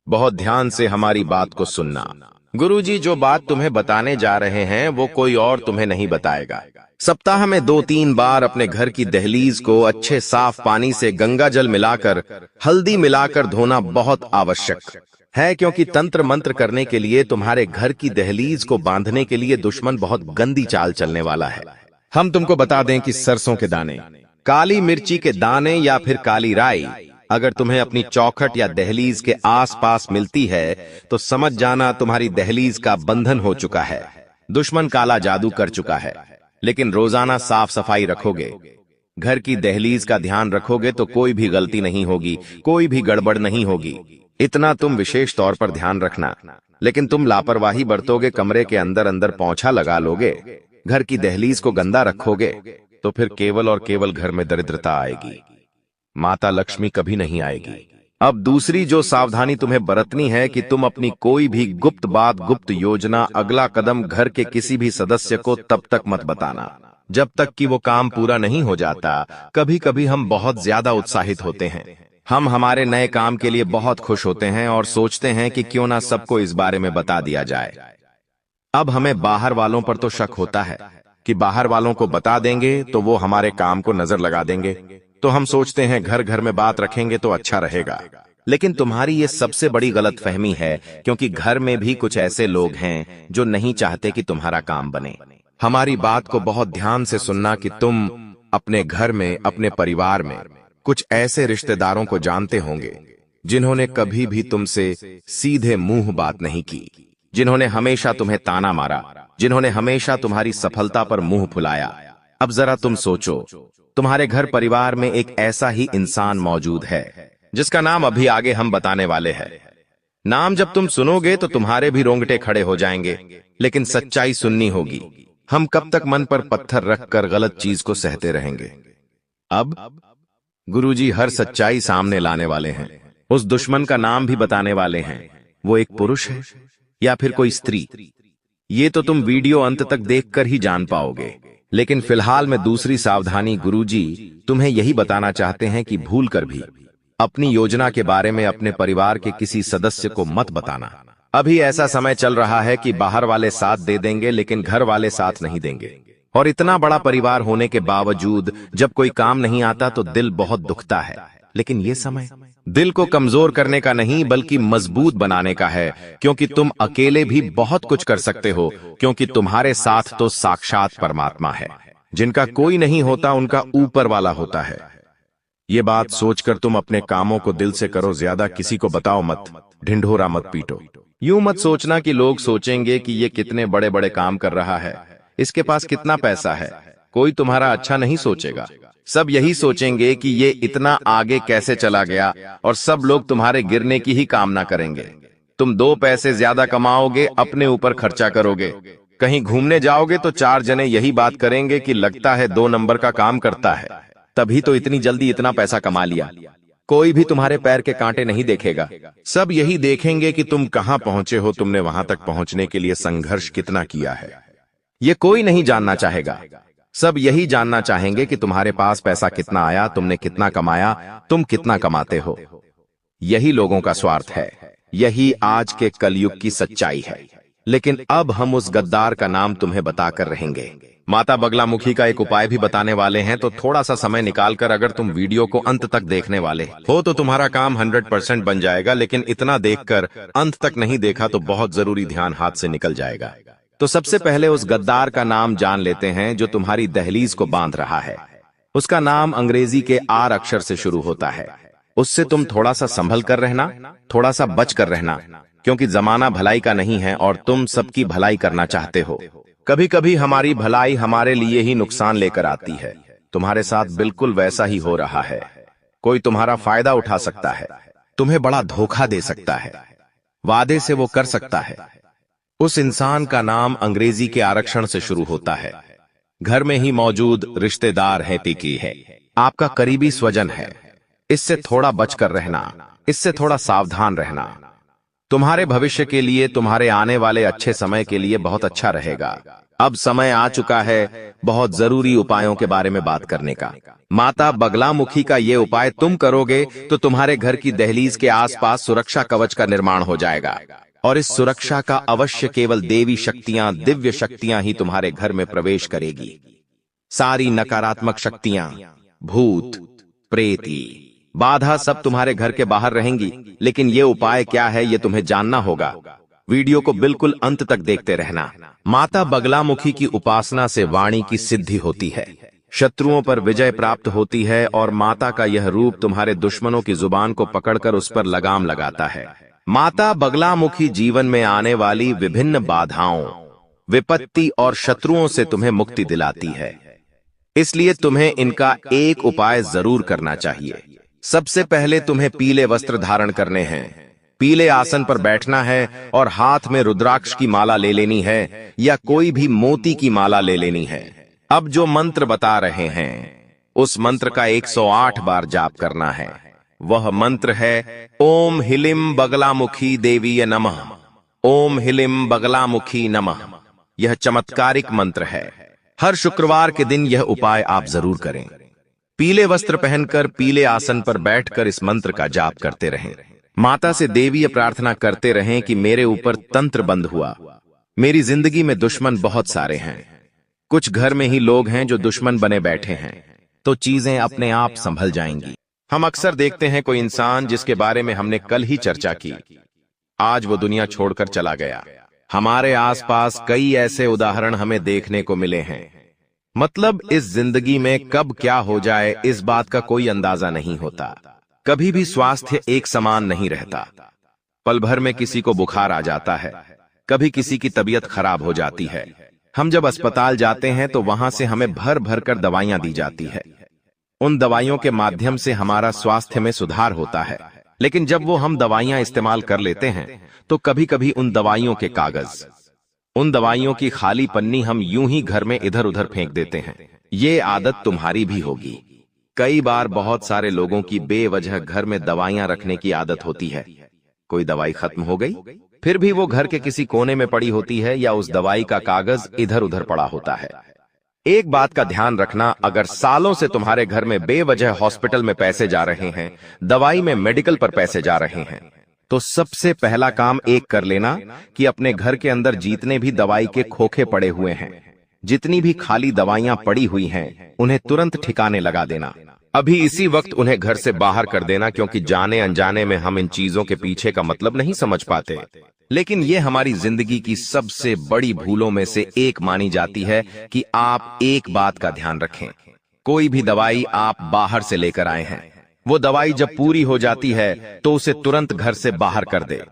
बहुत ध्यान से हमारी बात को सुनना। गुरुजी जो बात तुम्हें बताने जा रहे हैं वो कोई और तुम्हें नहीं बताएगा। सप्ताह में 2-3 बार अपने घर की दहलीज को अच्छे साफ पानी से गंगा जल मिलाकर, हल्दी मिलाकर धोना बहुत आवश्यक है, क्योंकि तंत्र मंत्र करने के लिए तुम्हारे घर की दहलीज को बांधने के लिए दुश्मन बहुत गंदी चाल चलने वाला है। हम तुमको बता दें कि सरसों के दाने, काली मिर्ची के दाने या फिर काली राई अगर तुम्हें अपनी चौखट या दहलीज के आसपास मिलती है तो समझ जाना तुम्हारी दहलीज का बंधन हो चुका है, दुश्मन काला जादू कर चुका है। लेकिन रोजाना साफ सफाई रखोगे, घर की दहलीज का ध्यान रखोगे तो कोई भी गलती नहीं होगी, कोई भी गड़बड़ नहीं होगी। इतना तुम विशेष तौर पर ध्यान रखना। लेकिन तुम लापरवाही बरतोगे, कमरे के अंदर अंदर पोंछा लगा लोगे, घर की दहलीज को गंदा रखोगे, तो फिर केवल और केवल घर में दरिद्रता आएगी, माता लक्ष्मी कभी नहीं आएगी। अब दूसरी जो सावधानी तुम्हें बरतनी है कि तुम अपनी कोई भी गुप्त बात, गुप्त योजना, अगला कदम घर के किसी भी सदस्य को तब तक मत बताना जब तक कि वो काम पूरा नहीं हो जाता। कभी कभी हम बहुत ज्यादा उत्साहित होते हैं, हम हमारे नए काम के लिए बहुत खुश होते हैं और सोचते हैं कि क्यों ना सबको इस बारे में बता दिया जाए। अब हमें बाहर वालों पर तो शक होता है कि बाहर वालों को बता देंगे तो वो हमारे काम को नजर लगा देंगे, तो हम सोचते हैं घर घर में बात रखेंगे तो अच्छा रहेगा। लेकिन तुम्हारी ये सबसे बड़ी गलतफहमी है, क्योंकि घर में भी कुछ ऐसे लोग हैं जो नहीं चाहते कि तुम्हारा काम बने। हमारी बात को बहुत ध्यान से सुनना कि तुम अपने घर में, अपने परिवार में कुछ ऐसे रिश्तेदारों को जानते होंगे जिन्होंने कभी भी तुमसे सीधे मुंह बात नहीं की, जिन्होंने हमेशा तुम्हें ताना मारा, जिन्होंने हमेशा तुम्हारी सफलता पर मुंह फुलाया। अब जरा तुम सोचो, तुम्हारे घर परिवार में एक ऐसा ही इंसान मौजूद है जिसका नाम अभी आगे हम बताने वाले हैं। नाम जब तुम सुनोगे तो तुम्हारे भी रोंगटे खड़े हो जाएंगे, लेकिन सच्चाई सुननी होगी। हम कब तक मन पर पत्थर रखकर गलत चीज को सहते रहेंगे? अब गुरुजी हर सच्चाई सामने लाने वाले हैं। उस दुश्मन का नाम भी बताने वाले हैं। वो एक पुरुष है या फिर कोई स्त्री, ये तो तुम वीडियो अंत तक देखकर ही जान पाओगे। लेकिन फिलहाल में दूसरी सावधानी गुरुजी तुम्हें यही बताना चाहते हैं कि भूलकर भी अपनी योजना के बारे में अपने परिवार के किसी सदस्य को मत बताना। अभी ऐसा समय चल रहा है कि बाहर वाले साथ दे देंगे, लेकिन घर वाले साथ नहीं देंगे। और इतना बड़ा परिवार होने के बावजूद जब कोई काम नहीं आता तो दिल बहुत दुखता है। लेकिन ये समय दिल को कमजोर करने का नहीं, बल्कि मजबूत बनाने का है, क्योंकि तुम अकेले भी बहुत कुछ कर सकते हो, क्योंकि तुम्हारे साथ तो साक्षात परमात्मा है। जिनका कोई नहीं होता उनका ऊपर वाला होता है। ये बात सोचकर तुम अपने कामों को दिल से करो, ज्यादा किसी को बताओ मत, ढिंढोरा मत पीटो। यूं मत सोचना कि लोग सोचेंगे कि ये कितने बड़े बड़े काम कर रहा है, इसके पास कितना पैसा है। कोई तुम्हारा अच्छा नहीं सोचेगा, सब यही सोचेंगे कि ये इतना आगे कैसे चला गया, और सब लोग तुम्हारे गिरने की ही कामना करेंगे। तुम 2 पैसे ज्यादा कमाओगे, अपने ऊपर खर्चा करोगे, कहीं घूमने जाओगे तो 4 जने यही बात करेंगे कि लगता है 2 नंबर का काम करता है, तभी तो इतनी जल्दी इतना पैसा कमा लिया। कोई भी तुम्हारे पैर के कांटे नहीं देखेगा। सब यही देखेंगे कि तुम कहां पहुंचे हो, तुमने वहां तक पहुंचने के लिए संघर्ष कितना किया है। ये कोई नहीं जानना चाहेगा। सब यही जानना चाहेंगे कि तुम्हारे पास पैसा कितना आया, तुमने कितना कमाया, तुम कितना कमाते हो। यही लोगों का स्वार्थ है। यही आज के कलयुग की सच्चाई है। लेकिन अब हम उस गद्दार का नाम तुम्हें बताकर रहेंगे। माता बगलामुखी का एक उपाय भी बताने वाले हैं, तो थोड़ा सा समय निकालकर अगर तुम वीडियो को अंत तक देखने वाले हो तो तुम्हारा काम 100% बन जाएगा। लेकिन इतना देखकर अंत तक नहीं देखा तो बहुत जरूरी ध्यान हाथ से निकल जाएगा। तो सबसे पहले उस गद्दार का नाम जान लेते हैं जो तुम्हारी दहलीज को बांध रहा है। उसका नाम अंग्रेजी के आर अक्षर से शुरू होता है। उससे तुम थोड़ा सा संभल कर रहना, थोड़ा सा बच कर रहना, क्योंकि जमाना भलाई का नहीं है और तुम सबकी भलाई करना चाहते हो। कभी कभी हमारी भलाई हमारे लिए ही नुकसान लेकर आती है। तुम्हारे साथ बिल्कुल वैसा ही हो रहा है। कोई तुम्हारा फायदा उठा सकता है, तुम्हें बड़ा धोखा दे सकता है, वादे से वो कर सकता है। उस इंसान का नाम अंग्रेजी के आरक्षण से शुरू होता है। घर में ही मौजूद रिश्तेदार है, टिकी है, आपका करीबी स्वजन है। इससे थोड़ा बचकर रहना, इससे थोड़ा सावधान रहना। तुम्हारे भविष्य के लिए, तुम्हारे आने वाले अच्छे समय के लिए बहुत अच्छा रहेगा। अब समय आ चुका है बहुत जरूरी उपायों के बारे में बात करने का। माता बगलामुखी का ये उपाय तुम करोगे तो तुम्हारे घर की दहलीज के आसपास सुरक्षा कवच का निर्माण हो जाएगा। और इस सुरक्षा का अवश्य केवल देवी शक्तियां, दिव्य शक्तियां ही तुम्हारे घर में प्रवेश करेगी। सारी नकारात्मक शक्तियां, भूत, प्रेती, बाधा सब तुम्हारे घर के बाहर रहेंगी। लेकिन ये उपाय क्या है ये तुम्हें जानना होगा। वीडियो को बिल्कुल अंत तक देखते रहना। माता बगलामुखी की उपासना से वाणी की सिद्धि होती है, शत्रुओं पर विजय प्राप्त होती है और माता का यह रूप तुम्हारे दुश्मनों की जुबान को पकड़कर उस पर लगाम लगाता है। माता बगलामुखी जीवन में आने वाली विभिन्न बाधाओं, विपत्ति और शत्रुओं से तुम्हें मुक्ति दिलाती है। इसलिए तुम्हें इनका एक उपाय जरूर करना चाहिए। सबसे पहले तुम्हें पीले वस्त्र धारण करने हैं, पीले आसन पर बैठना है और हाथ में रुद्राक्ष की माला ले लेनी है या कोई भी मोती की माला ले लेनी है। अब जो मंत्र बता रहे हैं उस मंत्र का 108 बार जाप करना है। वह मंत्र है ओम हिलिम बगलामुखी देवीय नमः, ओम हिलिम बगलामुखी नमः। यह चमत्कारिक मंत्र है। हर शुक्रवार के दिन यह उपाय आप जरूर करें। पीले वस्त्र पहनकर पीले आसन पर बैठकर इस मंत्र का जाप करते रहें। माता से देवीय प्रार्थना करते रहें कि मेरे ऊपर तंत्र बंद हुआ, मेरी जिंदगी में दुश्मन बहुत सारे हैं। कुछ घर में ही लोग हैं जो दुश्मन बने बैठे हैं, तो चीजें अपने आप संभल जाएंगी। हम अक्सर देखते हैं कोई इंसान जिसके बारे में हमने कल ही चर्चा की, आज वो दुनिया छोड़कर चला गया। हमारे आसपास कई ऐसे उदाहरण हमें देखने को मिले हैं। मतलब इस जिंदगी में कब क्या हो जाए इस बात का कोई अंदाजा नहीं होता। कभी भी स्वास्थ्य एक समान नहीं रहता। पल भर में किसी को बुखार आ जाता है, कभी किसी की तबीयत खराब हो जाती है। हम जब अस्पताल जाते हैं तो वहां से हमें भर भर कर दवाइयां दी जाती है। उन दवाइयों के माध्यम से हमारा स्वास्थ्य में सुधार होता है। लेकिन जब वो हम दवाइयां इस्तेमाल कर लेते हैं तो कभी कभी उन दवाइयों के कागज, उन दवाइयों की खाली पन्नी हम यूं ही घर में इधर उधर फेंक देते हैं। ये आदत तुम्हारी भी होगी। कई बार बहुत सारे लोगों की बेवजह घर में दवाइयां रखने की आदत होती है। कोई दवाई खत्म हो गई, फिर भी वो घर के किसी कोने में पड़ी होती है या उस दवाई का कागज इधर उधर पड़ा होता है। एक बात का ध्यान रखना, अगर सालों से तुम्हारे घर में बेवजह हॉस्पिटल में पैसे जा रहे हैं, दवाई में मेडिकल पर पैसे जा रहे हैं, तो सबसे पहला काम एक कर लेना कि अपने घर के अंदर जितने भी दवाई के खोखे पड़े हुए हैं, जितनी भी खाली दवाइयां पड़ी हुई हैं, उन्हें तुरंत ठिकाने लगा देना। अभी इसी वक्त उन्हें घर से बाहर कर देना, क्योंकि जाने अनजाने में हम इन चीजों के पीछे का मतलब नहीं समझ पाते। लेकिन ये हमारी जिंदगी की सबसे बड़ी भूलों में से एक मानी जाती है कि आप एक बात का ध्यान रखें। कोई भी दवाई आप बाहर से लेकर आए हैं, वो दवाई जब पूरी हो जाती है तो उसे तुरंत घर से बाहर कर दे।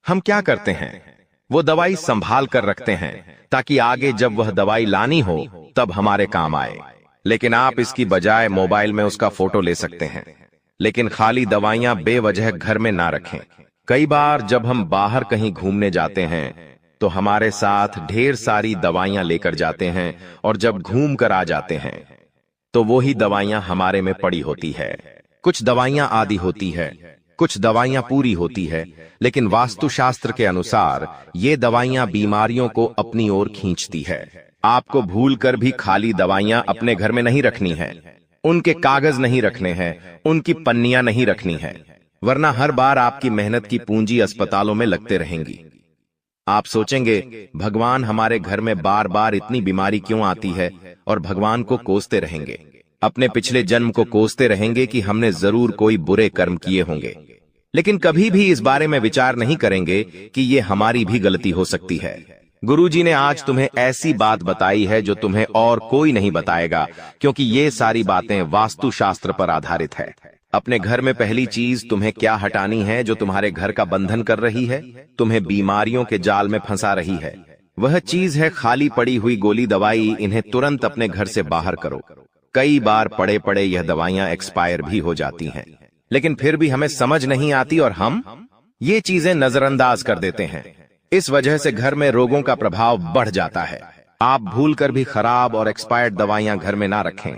हम क्या करते हैं, वो दवाई संभाल कर रखते हैं ताकि आगे जब वह दवाई लानी हो तब हमारे काम आए। लेकिन आप इसकी बजाय मोबाइल में उसका फोटो ले सकते हैं। लेकिन खाली दवाइयां बेवजह घर में ना रखें। कई बार जब हम बाहर कहीं घूमने जाते हैं तो हमारे साथ ढेर सारी दवाइयां लेकर जाते हैं और जब घूम कर आ जाते हैं तो वो ही दवाइयां हमारे में पड़ी होती है। कुछ दवाइयां आदि होती है, कुछ दवाइयां पूरी होती है, लेकिन वास्तुशास्त्र के अनुसार ये दवाइयां बीमारियों को अपनी ओर खींचती है। आपको भूलकर भी खाली दवाइयां अपने घर में नहीं रखनी है, उनके कागज नहीं रखने हैं, उनकी पन्नियां नहीं रखनी है, वरना हर बार आपकी मेहनत की पूंजी अस्पतालों में लगते रहेंगी। आप सोचेंगे भगवान हमारे घर में बार बार इतनी बीमारी क्यों आती है, और भगवान को कोसते रहेंगे, अपने पिछले जन्म को कोसते रहेंगे कि हमने जरूर कोई बुरे कर्म किए होंगे, लेकिन कभी भी इस बारे में विचार नहीं करेंगे कि ये हमारी भी गलती हो सकती है। गुरुजी ने आज तुम्हें ऐसी बात बताई है जो तुम्हें और कोई नहीं बताएगा, क्योंकि ये सारी बातें वास्तुशास्त्र पर आधारित है। अपने घर में पहली चीज तुम्हें क्या हटानी है जो तुम्हारे घर का बंधन कर रही है, तुम्हें बीमारियों के जाल में फंसा रही है? वह चीज है खाली पड़ी हुई गोली दवाई। इन्हें तुरंत अपने घर से बाहर करो। कई बार पड़े पड़े यह दवाइयां एक्सपायर भी हो जाती हैं, लेकिन फिर भी हमें समझ नहीं आती और हम ये चीजें नजरअंदाज कर देते हैं। इस वजह से घर में रोगों का प्रभाव बढ़ जाता है। आप भूलकर भी खराब और एक्सपायर्ड दवाइयां घर में ना रखें।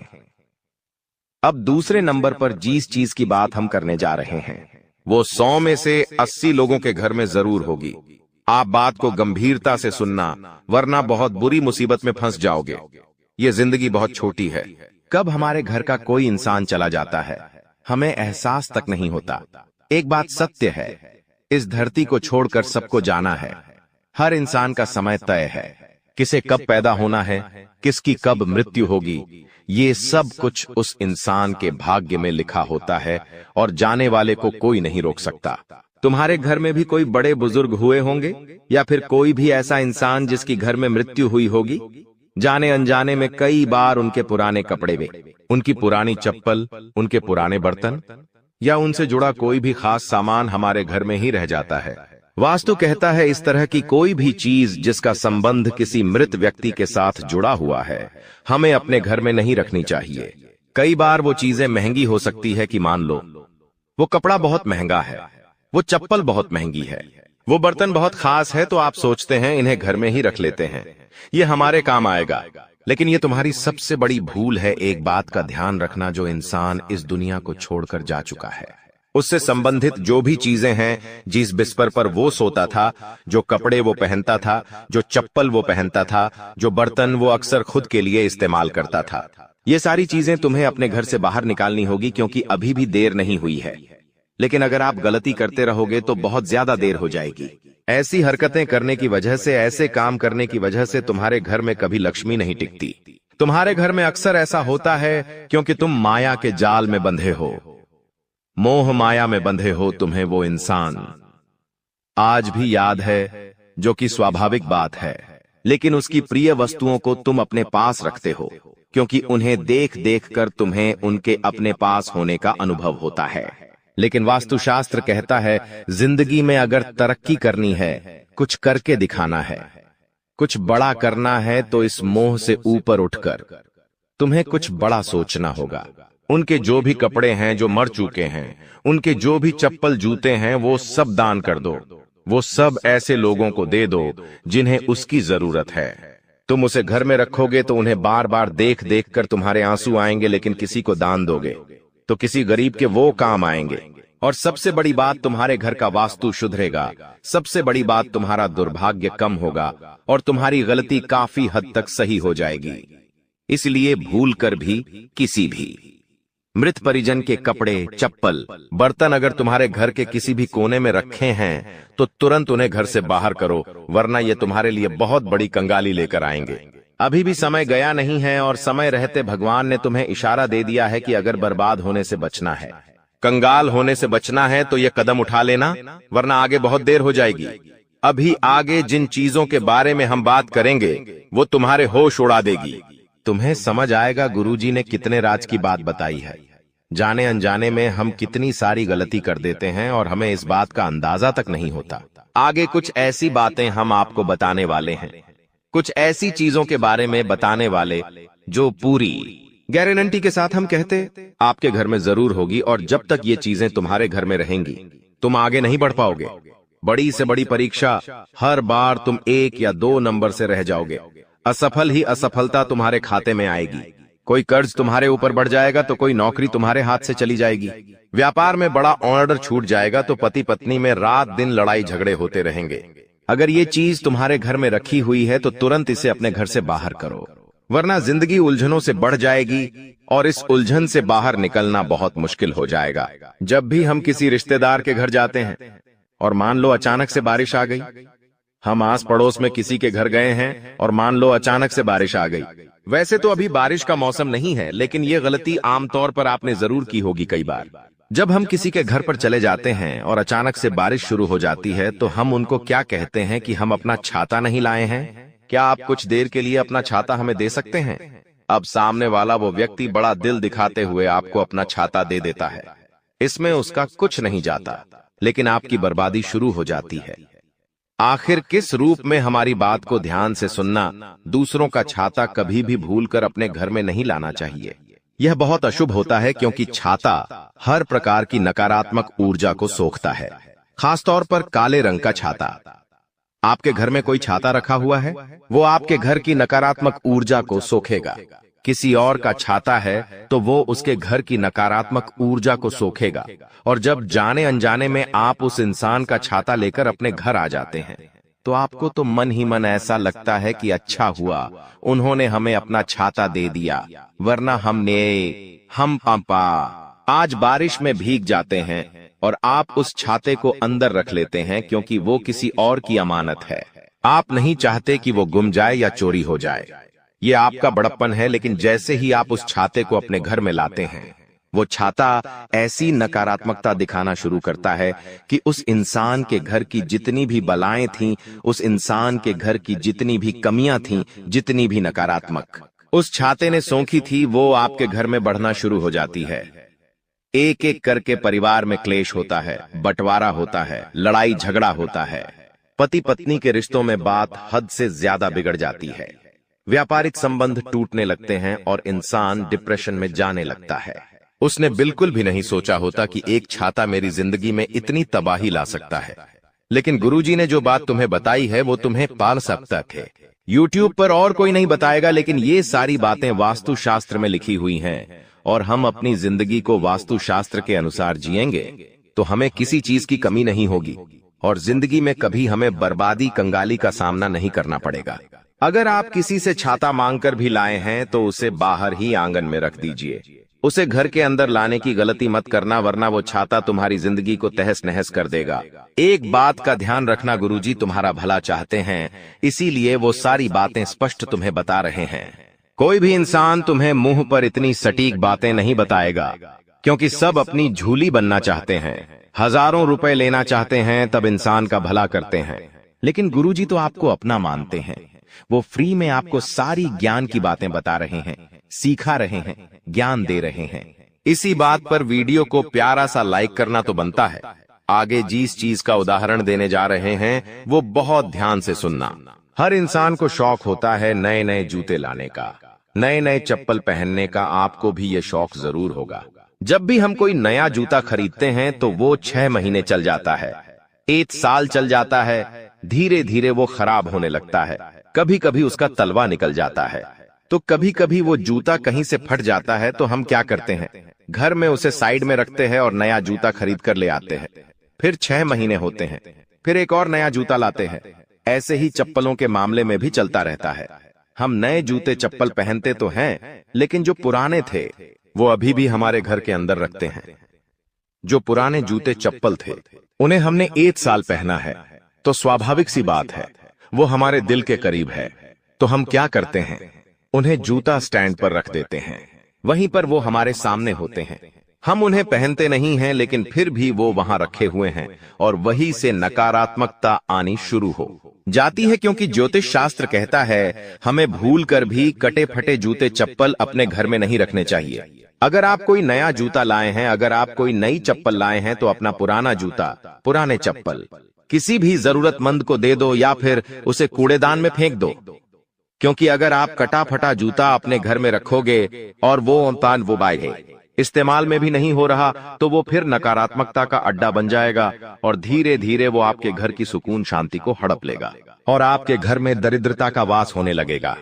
अब दूसरे नंबर पर जिस चीज की बात हम करने जा रहे हैं, वो 100 में से 80 लोगों के घर में जरूर होगी। आप बात को गंभीरता से सुनना, वरना बहुत बुरी मुसीबत में फंस जाओगे। ये जिंदगी बहुत छोटी है। कब हमारे घर का कोई इंसान चला जाता है, हमें एहसास तक नहीं होता। एक बात सत्य है, इस धरती को छोड़कर सबको जाना है। हर इंसान का समय तय है। किसे कब पैदा होना है, किसकी कब मृत्यु होगी, ये सब कुछ उस इंसान के भाग्य में लिखा होता है और जाने वाले को कोई नहीं रोक सकता। तुम्हारे घर में भी कोई बड़े बुजुर्ग हुए होंगे, या फिर कोई भी ऐसा इंसान जिसकी घर में मृत्यु हुई होगी। जाने अनजाने में कई बार उनके पुराने कपड़े वे, उनकी पुरानी चप्पल, उनके पुराने बर्तन या उनसे जुड़ा कोई भी खास सामान हमारे घर में ही रह जाता है। वास्तु कहता है इस तरह की कोई भी चीज जिसका संबंध किसी मृत व्यक्ति के साथ जुड़ा हुआ है, हमें अपने घर में नहीं रखनी चाहिए। कई बार वो चीजें महंगी हो सकती है कि मान लो वो कपड़ा बहुत महंगा है, वो चप्पल बहुत महंगी है, वो बर्तन बहुत खास है, तो आप सोचते हैं इन्हें घर में ही रख लेते हैं, ये हमारे काम आएगा। लेकिन ये तुम्हारी सबसे बड़ी भूल है। एक बात का ध्यान रखना, जो इंसान इस दुनिया को छोड़कर जा चुका है, उससे संबंधित जो भी चीजें हैं, जिस बिस्तर पर वो सोता था, जो कपड़े वो पहनता था, जो चप्पल वो पहनता था, जो बर्तन वो अक्सर खुद के लिए इस्तेमाल करता था, ये सारी चीजें तुम्हें अपने घर से बाहर निकालनी होगी, क्योंकि अभी भी देर नहीं हुई है। लेकिन अगर आप गलती करते रहोगे तो बहुत ज्यादा देर हो जाएगी। ऐसी हरकतें करने की वजह से, ऐसे काम करने की वजह से तुम्हारे घर में कभी लक्ष्मी नहीं टिकती। तुम्हारे घर में अक्सर ऐसा होता है क्योंकि तुम माया के जाल में बंधे हो, मोह माया में बंधे हो। तुम्हें वो इंसान आज भी याद है, जो कि स्वाभाविक बात है, लेकिन उसकी प्रिय वस्तुओं को तुम अपने पास रखते हो, क्योंकि उन्हें देख देख कर तुम्हें उनके अपने पास होने का अनुभव होता है। लेकिन वास्तुशास्त्र कहता है जिंदगी में अगर तरक्की करनी है, कुछ करके दिखाना है, कुछ बड़ा करना है, तो इस मोह से ऊपर उठकर तुम्हें कुछ बड़ा सोचना होगा। उनके जो भी कपड़े हैं जो मर चुके हैं, उनके जो भी चप्पल जूते हैं, वो सब दान कर दो। वो सब ऐसे लोगों को दे दो जिन्हें उसकी जरूरत है। तुम उसे घर में रखोगे तो उन्हें बार बार देख देख कर तुम्हारे आंसू आएंगे, लेकिन किसी को दान दोगे तो किसी गरीब के वो काम आएंगे। और सबसे बड़ी बात, तुम्हारे घर का वास्तु सुधरेगा। सबसे बड़ी बात, तुम्हारा दुर्भाग्य कम होगा और तुम्हारी गलती काफी हद तक सही हो जाएगी। इसलिए भूल कर भी किसी भी मृत परिजन के कपड़े, चप्पल, बर्तन अगर तुम्हारे घर के किसी भी कोने में रखे हैं तो तुरंत उन्हें घर से बाहर करो, वरना ये तुम्हारे लिए बहुत बड़ी कंगाली लेकर आएंगे। अभी भी समय गया नहीं है, और समय रहते भगवान ने तुम्हें इशारा दे दिया है कि अगर बर्बाद होने से बचना है, कंगाल होने से बचना है, तो ये कदम उठा लेना, वरना आगे बहुत देर हो जाएगी। अभी आगे जिन चीजों के बारे में हम बात करेंगे वो तुम्हारे होश उड़ा देगी। तुम्हें समझ आएगा गुरुजी ने कितने राज की बात बताई है। जाने अनजाने में हम कितनी सारी गलती कर देते हैं और हमें इस बात का अंदाजा तक नहीं होता। आगे कुछ ऐसी बातें हम आपको बताने वाले हैं, कुछ ऐसी चीजों के बारे में बताने वाले जो पूरी गारंटी के साथ हम कहते आपके घर में जरूर होगी। और जब तक ये चीजें तुम्हारे घर में रहेंगी, तुम आगे नहीं बढ़ पाओगे। बड़ी से बड़ी परीक्षा, हर बार तुम 1 या 2 नंबर से रह जाओगे। असफल ही असफलता तुम्हारे खाते में आएगी। कोई कर्ज तुम्हारे ऊपर बढ़ जाएगा तो कोई नौकरी तुम्हारे हाथ से चली जाएगी। व्यापार में बड़ा ऑर्डर छूट जाएगा तो पति पत्नी में रात दिन लड़ाई झगड़े होते रहेंगे। अगर ये चीज तुम्हारे घर में रखी हुई है तो तुरंत इसे अपने घर से बाहर करो, वरना जिंदगी उलझनों से बढ़ जाएगी और इस उलझन से बाहर निकलना बहुत मुश्किल हो जाएगा। जब भी हम किसी रिश्तेदार के घर जाते हैं और मान लो अचानक से बारिश आ गई, हम आस पड़ोस में किसी के घर गए हैं और मान लो अचानक से बारिश आ गई। वैसे तो अभी बारिश का मौसम नहीं है, लेकिन ये गलती आमतौर पर आपने जरूर की होगी कई बार। जब हम किसी के घर पर चले जाते हैं और अचानक से बारिश शुरू हो जाती है तो हम उनको क्या कहते हैं कि हम अपना छाता नहीं लाए हैं, क्या आप कुछ देर के लिए अपना छाता हमें दे सकते हैं? अब सामने वाला वो व्यक्ति बड़ा दिल दिखाते हुए आपको अपना छाता दे देता है। इसमें उसका कुछ नहीं जाता, लेकिन आपकी बर्बादी शुरू हो जाती है। आखिर किस रूप में हमारी बात को ध्यान से सुनना, दूसरों का छाता कभी भी भूलकर अपने घर में नहीं लाना चाहिए। यह बहुत अशुभ होता है क्योंकि छाता हर प्रकार की नकारात्मक ऊर्जा को सोखता है, खासतौर पर काले रंग का छाता। आपके घर में कोई छाता रखा हुआ है, वो आपके घर की नकारात्मक ऊर्जा को सोखेगा। किसी और का छाता है तो वो उसके घर की नकारात्मक ऊर्जा को सोखेगा, और जब जाने अनजाने में आप उस इंसान का छाता लेकर अपने घर आ जाते हैं तो आपको तो मन ही मन ऐसा लगता है कि अच्छा हुआ उन्होंने हमें अपना छाता दे दिया, वरना हम पापा आज बारिश में भीग जाते हैं और आप उस छाते को अंदर रख लेते हैं क्योंकि वो किसी और की अमानत है। आप नहीं चाहते कि वो गुम जाए या चोरी हो जाए। ये आपका बड़प्पन है, लेकिन जैसे ही आप उस छाते को अपने घर में लाते हैं, वो छाता ऐसी नकारात्मकता दिखाना शुरू करता है कि उस इंसान के घर की जितनी भी बलाएं थीं, उस इंसान के घर की जितनी भी कमियां थीं, जितनी भी नकारात्मक उस छाते ने सोखी थी, वो आपके घर में बढ़ना शुरू हो जाती है। एक एक करके परिवार में क्लेश होता है, बंटवारा होता है, लड़ाई झगड़ा होता है। पति पत्नी के रिश्तों में बात हद से ज्यादा बिगड़ जाती है। व्यापारिक संबंध टूटने लगते हैं और इंसान डिप्रेशन में जाने लगता है। उसने बिल्कुल भी नहीं सोचा होता कि एक छाता मेरी जिंदगी में इतनी तबाही ला सकता है। लेकिन गुरुजी ने जो बात तुम्हें बताई है वो तुम्हें पाल सकता है। YouTube पर और कोई नहीं बताएगा, लेकिन ये सारी बातें वास्तुशास्त्र में लिखी हुई हैं और हम अपनी जिंदगी को वास्तुशास्त्र के अनुसार जिएंगे तो हमें किसी चीज की कमी नहीं होगी और जिंदगी में कभी हमें बर्बादी कंगाली का सामना नहीं करना पड़ेगा। अगर आप किसी से छाता मांगकर भी लाए हैं तो उसे बाहर ही आंगन में रख दीजिए। उसे घर के अंदर लाने की गलती मत करना, वरना वो छाता तुम्हारी जिंदगी को तहस नहस कर देगा। एक बात का ध्यान रखना, गुरुजी तुम्हारा भला चाहते हैं, इसीलिए वो सारी बातें स्पष्ट तुम्हें बता रहे हैं। कोई भी इंसान तुम्हें मुंह पर इतनी सटीक बातें नहीं बताएगा, क्योंकि सब अपनी झूली बनना चाहते हैं, हजारों रुपए लेना चाहते हैं, तब इंसान का भला करते हैं। लेकिन गुरुजी तो आपको अपना मानते हैं, वो फ्री में आपको सारी ज्ञान की बातें बता रहे हैं, सिखा रहे हैं, ज्ञान दे रहे हैं। इसी बात पर वीडियो को प्यारा सा लाइक करना तो बनता है। आगे जिस चीज का उदाहरण देने जा रहे हैं वो बहुत ध्यान से सुनना। हर इंसान को शौक होता है नए नए जूते लाने का, नए नए चप्पल पहनने का। आपको भी ये शौक जरूर होगा। जब भी हम कोई नया जूता खरीदते हैं तो वो 6 महीने चल जाता है, 1 साल चल जाता है, धीरे धीरे वो खराब होने लगता है। कभी कभी उसका तलवा निकल जाता है, तो कभी कभी वो जूता कहीं से फट जाता है। तो हम क्या करते हैं, घर में उसे साइड में रखते हैं और नया जूता खरीद कर ले आते हैं। फिर 6 महीने होते हैं, फिर एक और नया जूता लाते हैं। ऐसे ही चप्पलों के मामले में भी चलता रहता है। हम नए जूते चप्पल पहनते तो हैं, लेकिन जो पुराने थे वो अभी भी हमारे घर के अंदर रखते हैं। जो पुराने जूते चप्पल थे उन्हें हमने 1 साल पहना है, तो स्वाभाविक सी बात है वो हमारे दिल के करीब है। तो हम क्या करते हैं, उन्हें जूता स्टैंड पर रख देते हैं, वहीं पर वो हमारे सामने होते हैं। हम उन्हें पहनते नहीं हैं, लेकिन फिर भी वो वहां रखे हुए हैं और वहीं से नकारात्मकता आनी शुरू हो जाती है। क्योंकि ज्योतिष शास्त्र कहता है हमें भूल कर भी कटे फटे जूते चप्पल अपने घर में नहीं रखने चाहिए। अगर आप कोई नया जूता लाए हैं, अगर आप कोई नई चप्पल लाए हैं, तो अपना पुराना जूता, पुराने चप्पल किसी भी जरूरतमंद को दे दो या फिर उसे कूड़ेदान में फेंक दो। क्योंकि अगर आप कटा फटा जूता अपने घर में रखोगे और वो बाय इस्तेमाल में भी नहीं हो रहा, तो वो फिर नकारात्मकता का अड्डा बन जाएगा और धीरे धीरे वो आपके घर की सुकून शांति को हड़प लेगा और आपके घर में दरिद्रता का वास होने लगेगा।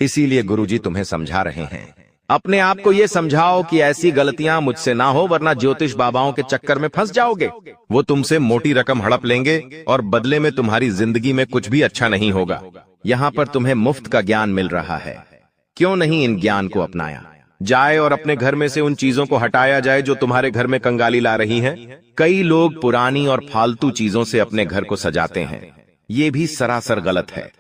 इसीलिए गुरुजी तुम्हें समझा रहे हैं, अपने आप को ये समझाओ कि ऐसी गलतियां मुझसे ना हो, वरना ज्योतिष बाबाओं के चक्कर में फंस जाओगे। वो तुमसे मोटी रकम हड़प लेंगे और बदले में तुम्हारी जिंदगी में कुछ भी अच्छा नहीं होगा। यहाँ पर तुम्हें मुफ्त का ज्ञान मिल रहा है, क्यों नहीं इन ज्ञान को अपनाया जाए और अपने घर में से उन चीजों को हटाया जाए जो तुम्हारे घर में कंगाली ला रही हैं। कई लोग पुरानी और फालतू चीजों से अपने घर को सजाते हैं, ये भी सरासर गलत है।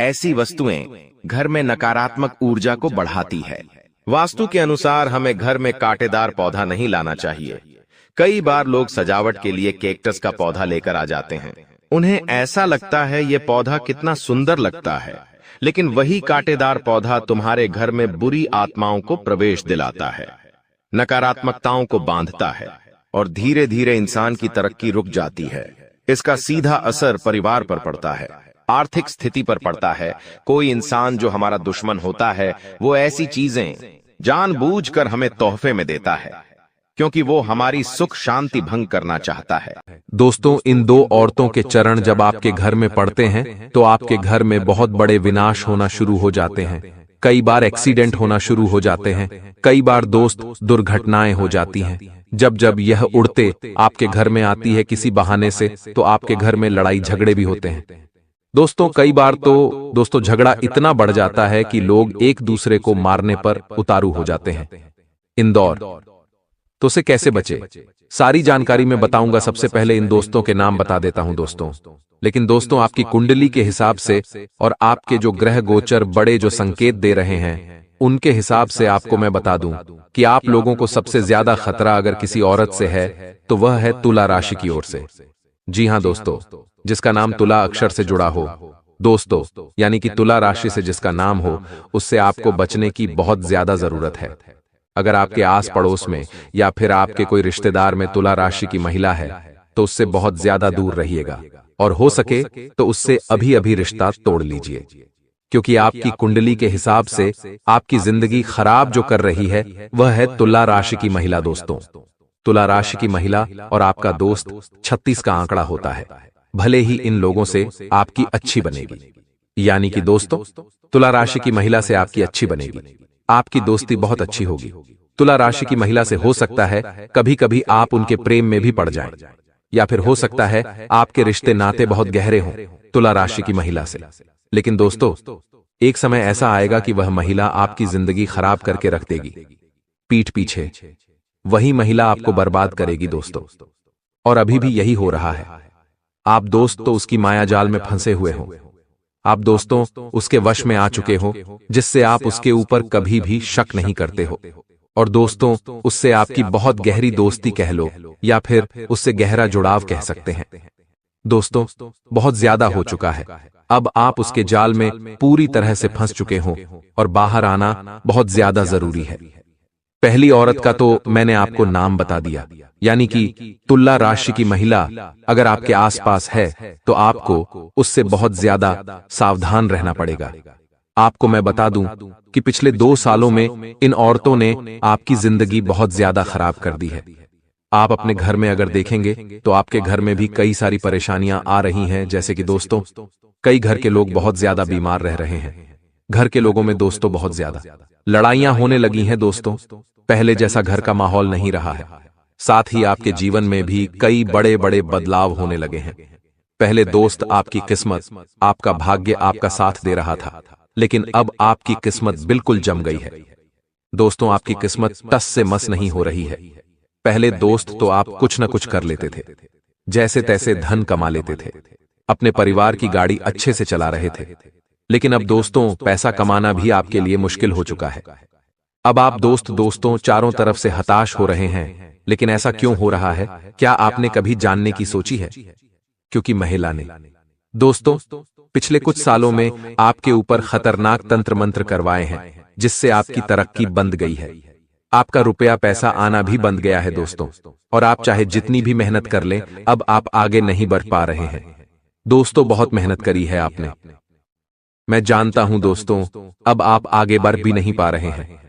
ऐसी वस्तुएं घर में नकारात्मक ऊर्जा को बढ़ाती है। वास्तु के अनुसार हमें घर में कांटेदार पौधा नहीं लाना चाहिए। कई बार लोग सजावट के लिए कैक्टस का पौधा लेकर आ जाते हैं। उन्हें ऐसा लगता है ये पौधा कितना सुंदर लगता है, लेकिन वही कांटेदार पौधा तुम्हारे घर में बुरी आत्माओं को प्रवेश दिलाता है, नकारात्मकताओं को बांधता है और धीरे धीरे इंसान की तरक्की रुक जाती है। इसका सीधा असर परिवार पर पड़ता है, आर्थिक स्थिति पर पड़ता है। कोई इंसान जो हमारा दुश्मन होता है वो ऐसी चीजें जानबूझकर हमें तोहफे में देता है, क्योंकि वो हमारी सुख शांति भंग करना चाहता है। दोस्तों, इन दो औरतों के चरण जब आपके घर में पड़ते हैं तो आपके घर में बहुत बड़े विनाश होना शुरू हो जाते हैं। कई बार एक्सीडेंट होना शुरू हो जाते हैं, कई बार दोस्त दुर्घटनाएं हो जाती हैं। जब जब यह उड़ते आपके घर में आती है किसी बहाने से, तो आपके घर में लड़ाई झगड़े भी होते हैं। दोस्तों, कई बार तो झगड़ा इतना बढ़ जाता है कि लोग एक दूसरे को मारने पर उतारू हो जाते हैं। इंदौर तो से कैसे बचे, सारी जानकारी मैं बताऊंगा। सबसे पहले इन दोस्तों के नाम बता देता हूं दोस्तों। लेकिन दोस्तों, आपकी कुंडली के हिसाब से और आपके जो ग्रह गोचर बड़े जो संकेत दे रहे हैं, उनके हिसाब से आपको मैं बता दूं कि आप लोगों को सबसे ज्यादा खतरा अगर किसी औरत से है तो वह है तुला राशि की ओर से। जी हां दोस्तों, जिसका नाम तुला अक्षर से जुड़ा हो दोस्तों, यानी कि तुला राशि से जिसका नाम हो, उससे आपको बचने की बहुत ज्यादा जरूरत है। अगर आपके आस पड़ोस में या फिर आपके कोई रिश्तेदार में तुला राशि की महिला है तो उससे बहुत ज्यादा दूर रहिएगा, और हो सके तो उससे अभी अभी रिश्ता तोड़ लीजिए, क्योंकि आपकी कुंडली के हिसाब से आपकी जिंदगी खराब जो कर रही है वह है तुला राशि की महिला। दोस्तों, तुला राशि की महिला और आपका दोस्त 36 का आंकड़ा होता है। भले ही इन लोगों से आपकी अच्छी बनेगी, यानी कि दोस्तों, तुला राशि की महिला से आपकी अच्छी बनेगी, आपकी दोस्ती बहुत अच्छी होगी। तुला राशि की महिला से हो सकता है कभी कभी आप उनके प्रेम में भी पड़ जाएं, या फिर हो सकता है आपके रिश्ते नाते बहुत गहरे हों तुला राशि की महिला से। लेकिन दोस्तों, एक समय ऐसा आएगा कि वह महिला आपकी जिंदगी खराब करके रख देगी। पीठ पीछे वही महिला आपको बर्बाद करेगी दोस्तों, और अभी भी यही हो रहा है। आप दोस्त तो उसकी माया जाल में फंसे हुए हो, आप दोस्तों उसके वश में आ चुके हो, जिससे आप उसके ऊपर कभी भी शक नहीं करते हो, और दोस्तों उससे आपकी बहुत गहरी दोस्ती कह लो या फिर उससे गहरा जुड़ाव कह सकते हैं। दोस्तों, बहुत ज्यादा हो चुका है, अब आप उसके जाल में पूरी तरह से फंस चुके हो और बाहर आना बहुत ज्यादा जरूरी है। पहली औरत का तो मैंने आपको नाम बता दिया, यानी कि तुला राशि की महिला अगर आपके आसपास है तो आपको उससे बहुत ज्यादा सावधान रहना पड़ेगा। आपको मैं बता दूं कि पिछले 2 सालों में इन औरतों ने आपकी जिंदगी बहुत ज्यादा खराब कर दी है। आप अपने घर में अगर देखेंगे तो आपके घर में भी कई सारी परेशानियां आ रही हैं, जैसे कि दोस्तों कई घर के लोग बहुत ज्यादा बीमार रह रहे हैं। घर के लोगों में दोस्तों बहुत ज्यादा लड़ाइयां होने लगी हैं दोस्तों, पहले जैसा घर का माहौल नहीं रहा है। साथ ही आपके जीवन में भी कई बड़े बड़े बदलाव होने लगे हैं। पहले दोस्त आपकी किस्मत, आपका भाग्य आपका साथ दे रहा था, लेकिन अब आपकी किस्मत बिल्कुल जम गई है। दोस्तों, आपकी किस्मत टस से मस नहीं हो रही है। पहले दोस्त तो आप कुछ न कुछ कर लेते थे, जैसे तैसे धन कमा लेते थे, अपने परिवार की गाड़ी अच्छे से चला रहे थे, लेकिन अब दोस्तों पैसा कमाना भी आपके लिए मुश्किल हो चुका है। अब आप दोस्तों चारों तरफ से हताश हो रहे हैं। लेकिन ऐसा क्यों हो रहा है, क्या आपने कभी जानने की सोची है? क्योंकि महिला ने दोस्तों पिछले कुछ सालों में आपके ऊपर खतरनाक तंत्र मंत्र करवाए हैं, जिससे आपकी तरक्की बंद गई है। आपका रुपया पैसा आना भी बंद गया है दोस्तों, और आप चाहे जितनी भी मेहनत कर लें अब आप आगे नहीं बढ़ पा रहे हैं। दोस्तों, बहुत मेहनत करी है आपने, मैं जानता हूं दोस्तों, अब आप आगे बढ़ भी नहीं पा रहे हैं।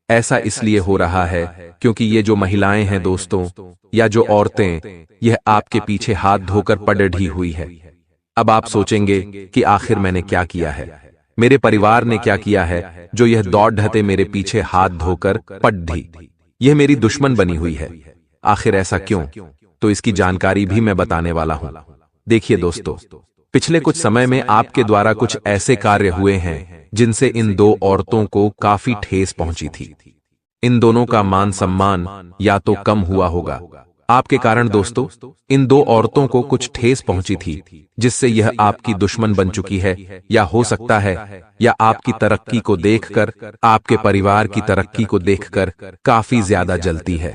ऐसा इसलिए हो रहा है क्योंकि ये जो महिलाएं हैं दोस्तों, या जो औरतें, यह आपके पीछे हाथ धोकर पड़ ढी हुई है। अब आप सोचेंगे कि आखिर मैंने क्या किया है, मेरे परिवार ने क्या किया है जो यह दौड़ ढहते मेरे पीछे हाथ धोकर पट दी। यह मेरी दुश्मन बनी हुई है। आखिर ऐसा क्यों? तो इसकी जानकारी भी मैं बताने वाला हूं। देखिए दोस्तों, पिछले कुछ समय में आपके द्वारा कुछ ऐसे कार्य हुए हैं जिनसे इन दो औरतों को काफी ठेस पहुंची थी। इन दोनों का मान सम्मान या तो कम हुआ होगा। आपके कारण दोस्तों, इन दो औरतों को कुछ ठेस पहुंची थी, जिससे यह आपकी दुश्मन बन चुकी है, या हो सकता है या आपकी तरक्की को देखकर, आपके परिवार की तरक्की को देखकर काफी ज्यादा जलती है,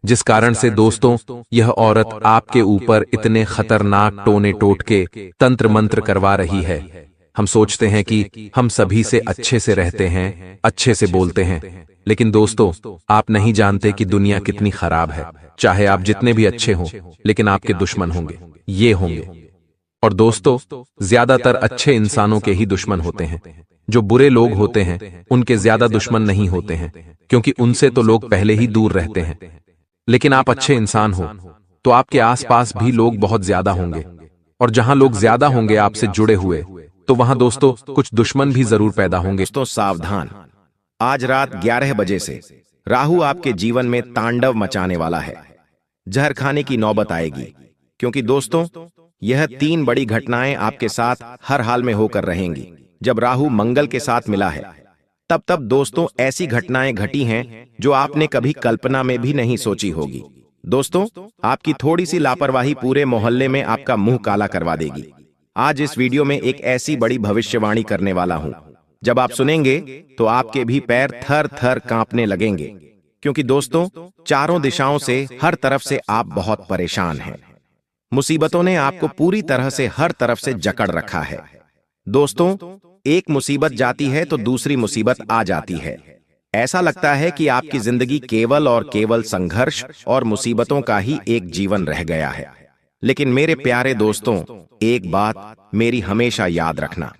जिस कारण से दोस्तों यह औरत आपके ऊपर इतने खतरनाक टोने टोटके तंत्र मंत्र करवा रही है। हम सोचते हैं कि हम सभी से अच्छे से रहते हैं, अच्छे से बोलते हैं, लेकिन दोस्तों आप नहीं जानते कि दुनिया कितनी खराब है। चाहे आप जितने भी अच्छे हों, लेकिन आपके दुश्मन होंगे, ये होंगे। और दोस्तों ज्यादातर अच्छे इंसानों के ही दुश्मन होते हैं। जो बुरे लोग होते हैं उनके ज्यादा दुश्मन नहीं होते हैं, क्योंकि उनसे तो लोग पहले ही दूर रहते हैं। लेकिन आप अच्छे इंसान हो तो आपके आसपास भी लोग बहुत ज्यादा होंगे, और जहां लोग ज्यादा होंगे आपसे जुड़े हुए, तो वहां दोस्तों कुछ दुश्मन भी जरूर पैदा होंगे। दोस्तों सावधान, आज रात 11 बजे से राहु आपके जीवन में तांडव मचाने वाला है। जहर खाने की नौबत आएगी, क्योंकि दोस्तों यह 3 बड़ी घटनाएं आपके साथ हर हाल में होकर रहेंगी। जब राहु मंगल के साथ मिला है, तब दोस्तों ऐसी घटनाएं घटी हैं जो आपने कभी कल्पना में भी नहीं सोची होगी। दोस्तों आपकी थोड़ी सी लापरवाही पूरे मोहल्ले में आपका मुंह काला करवा देगी। आज इस वीडियो में एक ऐसी बड़ी भविष्यवाणी करने वाला हूं, जब आप सुनेंगे तो आपके भी पैर थर थर कांपने लगेंगे, क्योंकि दोस्तों चारों दिशाओं से, हर तरफ से आप बहुत परेशान हैं। मुसीबतों ने आपको पूरी तरह से हर तरफ से जकड़ रखा है। दोस्तों एक मुसीबत जाती है तो दूसरी मुसीबत आ जाती है। ऐसा लगता है कि आपकी जिंदगी केवल और केवल संघर्ष और मुसीबतों का ही एक जीवन रह गया है। लेकिन मेरे प्यारे दोस्तों, एक बात मेरी हमेशा याद रखना,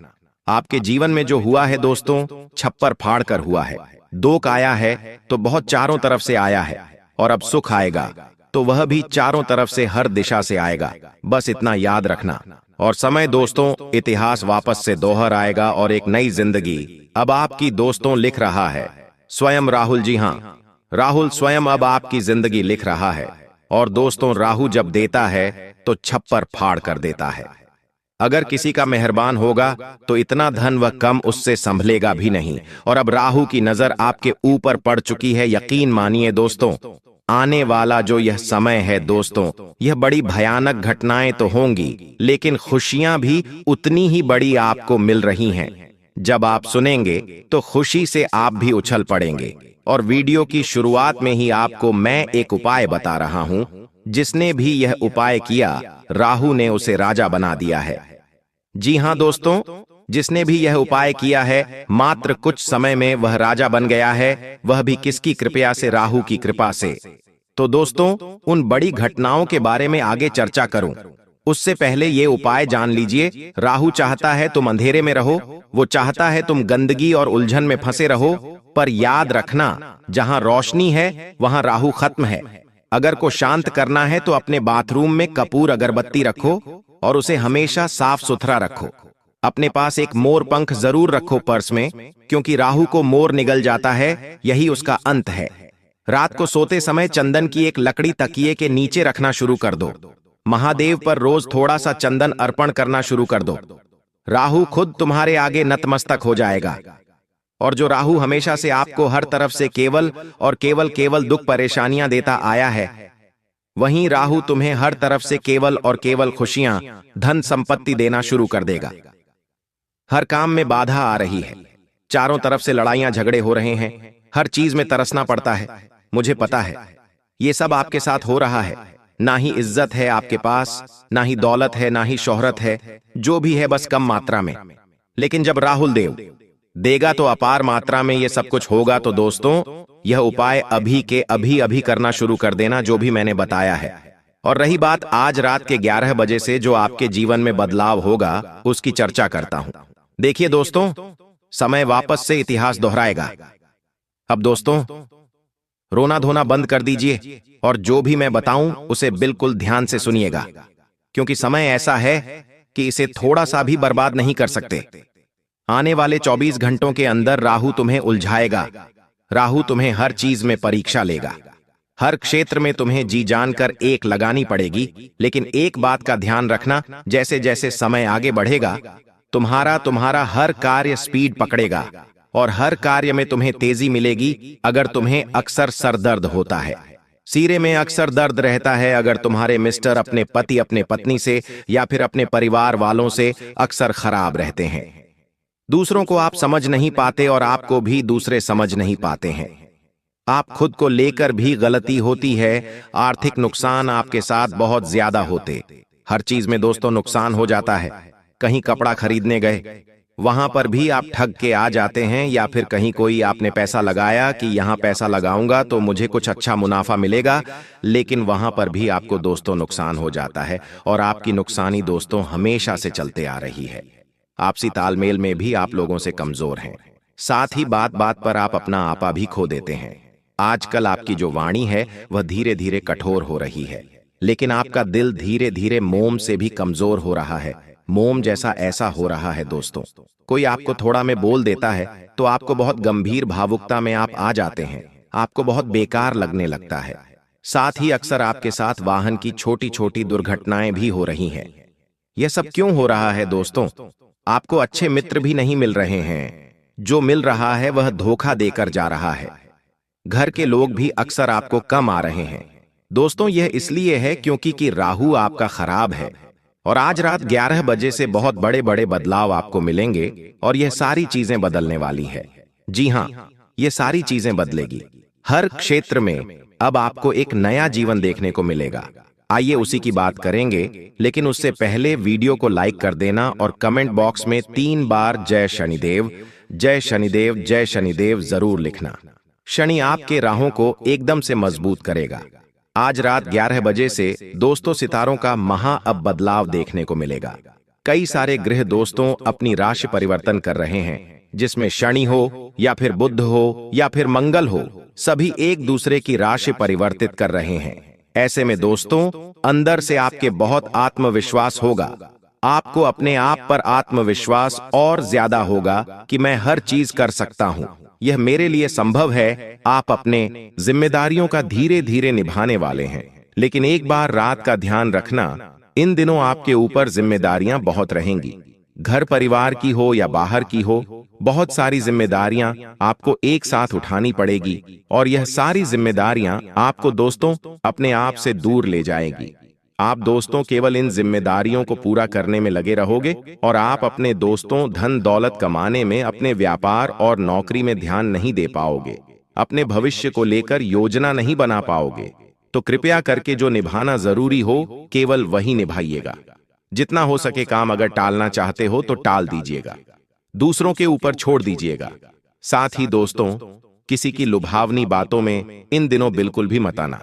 आपके जीवन में जो हुआ है दोस्तों, छप्पर फाड़ कर हुआ है। दुख आया है तो बहुत चारों तरफ से आया है, और अब सुख आएगा तो वह भी चारों तरफ से, हर दिशा से आएगा। बस इतना याद रखना। और समय दोस्तों, इतिहास वापस से दोहर आएगा और एक नई जिंदगी अब आपकी दोस्तों लिख रहा है स्वयं राहुल। जी हाँ, राहुल स्वयं अब आपकी जिंदगी लिख रहा है। और दोस्तों राहु जब देता है तो छप्पर फाड़ कर देता है। अगर किसी का मेहरबान होगा तो इतना धन वह कम उससे संभलेगा भी नहीं। और अब राहु की नजर आपके ऊपर पड़ चुकी है। यकीन मानिए दोस्तों, आने वाला जो यह समय है दोस्तों, यह बड़ी भयानक घटनाएं तो होंगी, लेकिन खुशियां भी उतनी ही बड़ी आपको मिल रही हैं। जब आप सुनेंगे तो खुशी से आप भी उछल पड़ेंगे। और वीडियो की शुरुआत में ही आपको मैं एक उपाय बता रहा हूं, जिसने भी यह उपाय किया राहु ने उसे राजा बना दिया है। जी हां दोस्तों, जिसने भी यह उपाय किया है मात्र कुछ समय में वह राजा बन गया है, वह भी किसकी कृपया से? राहु की कृपा से। तो दोस्तों उन बड़ी घटनाओं के बारे में आगे चर्चा करूं, उससे पहले ये उपाय जान लीजिए। राहु चाहता है तुम अंधेरे में रहो, वो चाहता है तुम गंदगी और उलझन में फंसे रहो, पर याद रखना जहां रोशनी है वहां राहु खत्म है। अगर को शांत करना है तो अपने बाथरूम में कपूर अगरबत्ती रखो और उसे हमेशा साफ सुथरा रखो। अपने पास एक मोर पंख जरूर रखो पर्स में, क्योंकि राहु को मोर निगल जाता है, यही उसका अंत है। रात को सोते समय चंदन की एक लकड़ी तकिए के नीचे रखना शुरू कर दो। महादेव पर रोज थोड़ा सा चंदन अर्पण करना शुरू कर दो। राहु खुद तुम्हारे आगे नतमस्तक हो जाएगा। और जो राहु हमेशा से आपको हर तरफ से केवल और केवल दुख परेशानियां देता आया है, वहीं राहु तुम्हें हर तरफ से केवल और केवल खुशियां, धन संपत्ति देना शुरू कर देगा। हर काम में बाधा आ रही है, चारों तरफ से लड़ाइयां झगड़े हो रहे हैं, हर चीज में तरसना पड़ता है। मुझे पता है ये सब आपके साथ हो रहा है। ना ही इज्जत है आपके पास, ना ही दौलत है, ना ही शोहरत है, जो भी है बस कम मात्रा में। लेकिन जब राहुल देव देगा तो अपार मात्रा में ये सब कुछ होगा। तो दोस्तों यह उपाय अभी के अभी करना शुरू कर देना, जो भी मैंने बताया है। और रही बात आज रात के 11 बजे से जो आपके जीवन में बदलाव होगा, उसकी चर्चा करता हूं। देखिए दोस्तों, समय वापस से इतिहास दोहराएगा। अब दोस्तों रोना धोना बंद कर दीजिए और जो भी मैं बताऊं उसे बिल्कुल ध्यान से सुनिएगा, क्योंकि समय ऐसा है कि इसे थोड़ा सा भी बर्बाद नहीं कर सकते। आने वाले 24 घंटों के अंदर राहु तुम्हें उलझाएगा। राहु तुम्हें हर चीज में परीक्षा लेगा। हर क्षेत्र में तुम्हें जी जानकर एक लगानी पड़ेगी। लेकिन एक बात का ध्यान रखना, जैसे जैसे समय आगे बढ़ेगा तुम्हारा हर कार्य स्पीड पकड़ेगा और हर कार्य में तुम्हें तेजी मिलेगी। अगर तुम्हें अक्सर सरदर्द होता है, सिरे में अक्सर दर्द रहता है, अगर तुम्हारे मिस्टर अपने पति अपने पत्नी से या फिर अपने परिवार वालों से अक्सर खराब रहते हैं, दूसरों को आप समझ नहीं पाते और आपको भी दूसरे समझ नहीं पाते हैं, आप खुद को लेकर भी गलती होती है, आर्थिक नुकसान आपके साथ बहुत ज्यादा होते, हर चीज में दोस्तों नुकसान हो जाता है। कहीं कपड़ा खरीदने गए, वहां पर भी आप ठग के आ जाते हैं, या फिर कहीं कोई आपने पैसा लगाया कि यहां पैसा लगाऊंगा तो मुझे कुछ अच्छा मुनाफा मिलेगा, लेकिन वहां पर भी आपको दोस्तों नुकसान हो जाता है और आपकी नुकसानी दोस्तों हमेशा से चलते आ रही है। आपसी तालमेल में भी आप लोगों से कमजोर हैं, साथ ही बात बात पर आप अपना आपा भी खो देते हैं। आजकल आपकी जो वाणी है वह धीरे धीरे कठोर हो रही है, लेकिन आपका दिल धीरे धीरे मोम से भी कमजोर हो रहा है। मोम जैसा ऐसा हो रहा है दोस्तों, कोई आपको थोड़ा में बोल देता है तो आपको बहुत गंभीर भावुकता में आप आ जाते हैं, आपको बहुत बेकार लगने लगता है। साथ ही अक्सर आपके साथ वाहन की छोटी छोटी दुर्घटनाएं भी हो रही हैं। यह सब क्यों हो रहा है दोस्तों? आपको अच्छे मित्र भी नहीं मिल रहे हैं, जो मिल रहा है वह धोखा देकर जा रहा है। घर के लोग भी अक्सर आपको कम आ रहे हैं दोस्तों। यह इसलिए है क्योंकि राहु आपका खराब है और आज रात 11 बजे से बहुत बड़े बड़े बदलाव आपको मिलेंगे और यह सारी चीजें बदलने वाली है। जी हाँ, ये सारी चीजें बदलेगी। हर क्षेत्र में अब आपको एक नया जीवन देखने को मिलेगा। आइए उसी की बात करेंगे, लेकिन उससे पहले वीडियो को लाइक कर देना और कमेंट बॉक्स में 3 बार जय शनिदेव, जय शनिदेव, जय शनिदेव जरूर लिखना। शनि आपके राहों को एकदम से मजबूत करेगा। आज रात 11 बजे से दोस्तों सितारों का महा अब बदलाव देखने को मिलेगा। कई सारे ग्रह दोस्तों अपनी राशि परिवर्तन कर रहे हैं, जिसमें शनि हो या फिर बुध हो या फिर मंगल हो, सभी एक दूसरे की राशि परिवर्तित कर रहे हैं। ऐसे में दोस्तों अंदर से आपके बहुत आत्मविश्वास होगा, आपको अपने आप पर आत्मविश्वास और ज्यादा होगा कि मैं हर चीज कर सकता हूं, यह मेरे लिए संभव है। आप अपने जिम्मेदारियों का धीरे धीरे निभाने वाले हैं। लेकिन एक बार रात का ध्यान रखना, इन दिनों आपके ऊपर जिम्मेदारियां बहुत रहेंगी। घर परिवार की हो या बाहर की हो, बहुत सारी जिम्मेदारियां आपको एक साथ उठानी पड़ेगी और यह सारी जिम्मेदारियां आपको दोस्तों अपने आप से दूर ले जाएगी। आप दोस्तों केवल इन जिम्मेदारियों को पूरा करने में लगे रहोगे और आप अपने दोस्तों धन दौलत कमाने में, अपने व्यापार और नौकरी में ध्यान नहीं दे पाओगे, अपने भविष्य को लेकर योजना नहीं बना पाओगे। तो कृपया करके जो निभाना जरूरी हो केवल वही निभाइएगा। जितना हो सके काम अगर टालना चाहते हो तो टाल दीजिएगा, दूसरों के ऊपर छोड़ दीजिएगा। साथ ही दोस्तों किसी की लुभावनी बातों में इन दिनों बिल्कुल भी मत आना।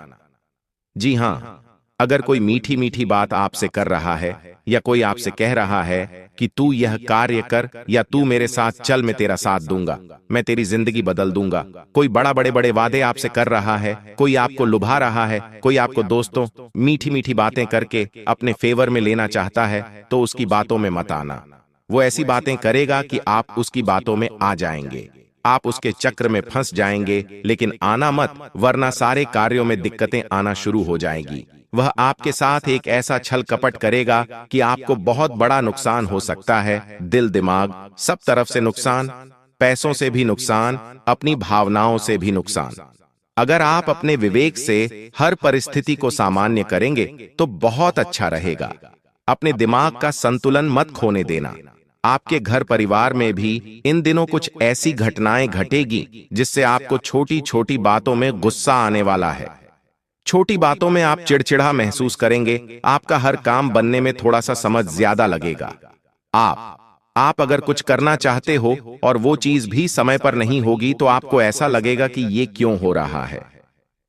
जी हाँ, अगर कोई मीठी मीठी बात आपसे कर रहा है या कोई आपसे कह रहा है कि तू यह कार्य कर या तू मेरे साथ चल, मैं तेरा साथ दूंगा, मैं तेरी जिंदगी बदल दूंगा, कोई बड़े बड़े वादे आपसे कर रहा है, कोई आपको लुभा रहा है, कोई आपको दोस्तों मीठी मीठी बातें करके अपने फेवर में लेना चाहता है, तो उसकी बातों में मत आना। वो ऐसी बातें करेगा कि आप उसकी बातों में आ जाएंगे, आप उसके चक्र में फंस जाएंगे। लेकिन आना मत, वरना सारे कार्यों में दिक्कतें आना शुरू हो जाएगी। वह आपके साथ एक ऐसा छल कपट करेगा कि आपको बहुत बड़ा नुकसान हो सकता है। दिल दिमाग सब तरफ से नुकसान, पैसों से भी नुकसान, अपनी भावनाओं से भी नुकसान। अगर आप अपने विवेक से हर परिस्थिति को सामान्य करेंगे तो बहुत अच्छा रहेगा। अपने दिमाग का संतुलन मत खोने देना। आपके घर परिवार में भी इन दिनों कुछ ऐसी घटनाएं घटेगी जिससे आपको छोटी छोटी बातों में गुस्सा आने वाला है। छोटी बातों में आप चिड़चिड़ा महसूस करेंगे, आपका हर काम बनने में थोड़ा सा समझ ज्यादा लगेगा। आप अगर कुछ करना चाहते हो और वो चीज भी समय पर नहीं होगी तो आपको ऐसा लगेगा कि ये क्यों हो रहा है,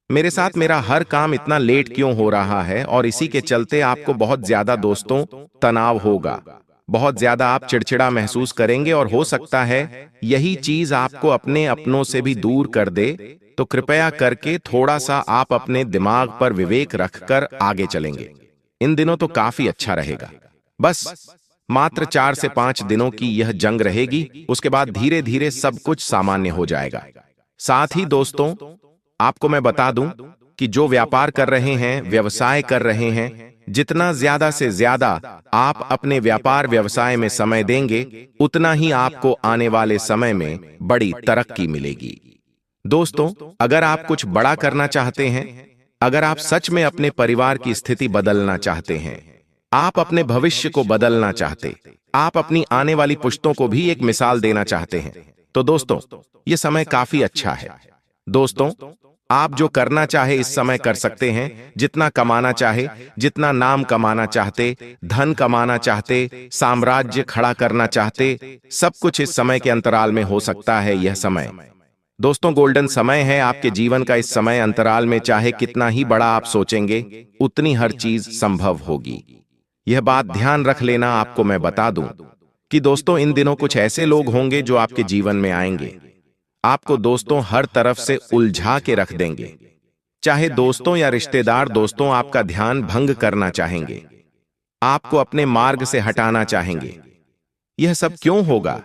मेरे साथ मेरा हर काम इतना लेट क्यों हो रहा है। और इसी के चलते आपको बहुत ज्यादा दोस्तों तनाव होगा, बहुत ज्यादा आप चिड़चिड़ा महसूस करेंगे और हो सकता है यही चीज आपको अपने अपनों से भी दूर कर दे। तो कृपया करके थोड़ा सा आप अपने दिमाग पर विवेक रखकर आगे चलेंगे। इन दिनों तो काफी अच्छा रहेगा। बस मात्र 4 से 5 दिनों की यह जंग रहेगी, उसके बाद धीरे धीरे सब कुछ सामान्य हो जाएगा। साथ ही दोस्तों, आपको मैं बता दूं कि जो व्यापार कर रहे हैं, व्यवसाय कर रहे हैं, जितना ज्यादा से ज्यादा आप अपने व्यापार व्यवसाय में समय देंगे, उतना ही आपको आने वाले समय में बड़ी तरक्की मिलेगी। दोस्तों, अगर आप कुछ बड़ा करना चाहते हैं, अगर आप सच में अपने परिवार की स्थिति बदलना चाहते हैं, आप अपने भविष्य को बदलना चाहते, आप अपनी आने वाली पुश्तों को भी एक मिसाल देना चाहते हैं, तो दोस्तों ये समय काफी अच्छा है। दोस्तों, आप जो करना चाहे इस समय कर सकते हैं। जितना कमाना चाहे, जितना नाम कमाना चाहते, धन कमाना चाहते, साम्राज्य खड़ा करना चाहते, सब कुछ इस समय के अंतराल में हो सकता है। यह समय दोस्तों गोल्डन समय है आपके जीवन का। इस समय अंतराल में चाहे कितना ही बड़ा आप सोचेंगे, उतनी हर चीज संभव होगी। यह बात ध्यान रख लेना। आपको मैं बता दूं कि दोस्तों इन दिनों कुछ ऐसे लोग होंगे जो आपके जीवन में आएंगे, आपको दोस्तों हर तरफ से उलझा के रख देंगे। चाहे दोस्तों या रिश्तेदार दोस्तों आपका ध्यान भंग करना चाहेंगे, आपको अपने मार्ग से हटाना चाहेंगे। यह सब क्यों होगा?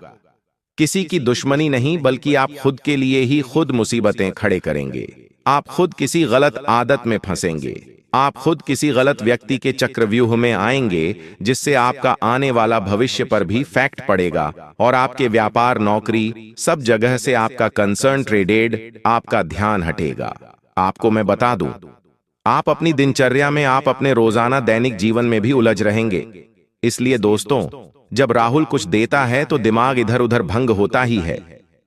किसी की दुश्मनी नहीं, बल्कि आप खुद के लिए ही खुद मुसीबतें खड़े करेंगे। आप खुद किसी गलत आदत में फंसेंगे, आप खुद किसी गलत व्यक्ति के चक्रव्यूह में आएंगे, जिससे आपका आने वाला भविष्य पर भी फैक्ट पड़ेगा और आपके व्यापार, नौकरी, सब जगह से आपका कंसंट्रेटेड, आपका ध्यान हटेगा। आपको मैं बता दूं, आप अपनी दिनचर्या में, आप अपने रोजाना दैनिक जीवन में भी उलझ रहेंगे। इसलिए दोस्तों, जब राहुल कुछ देता है तो दिमाग इधर उधर भंग होता ही है।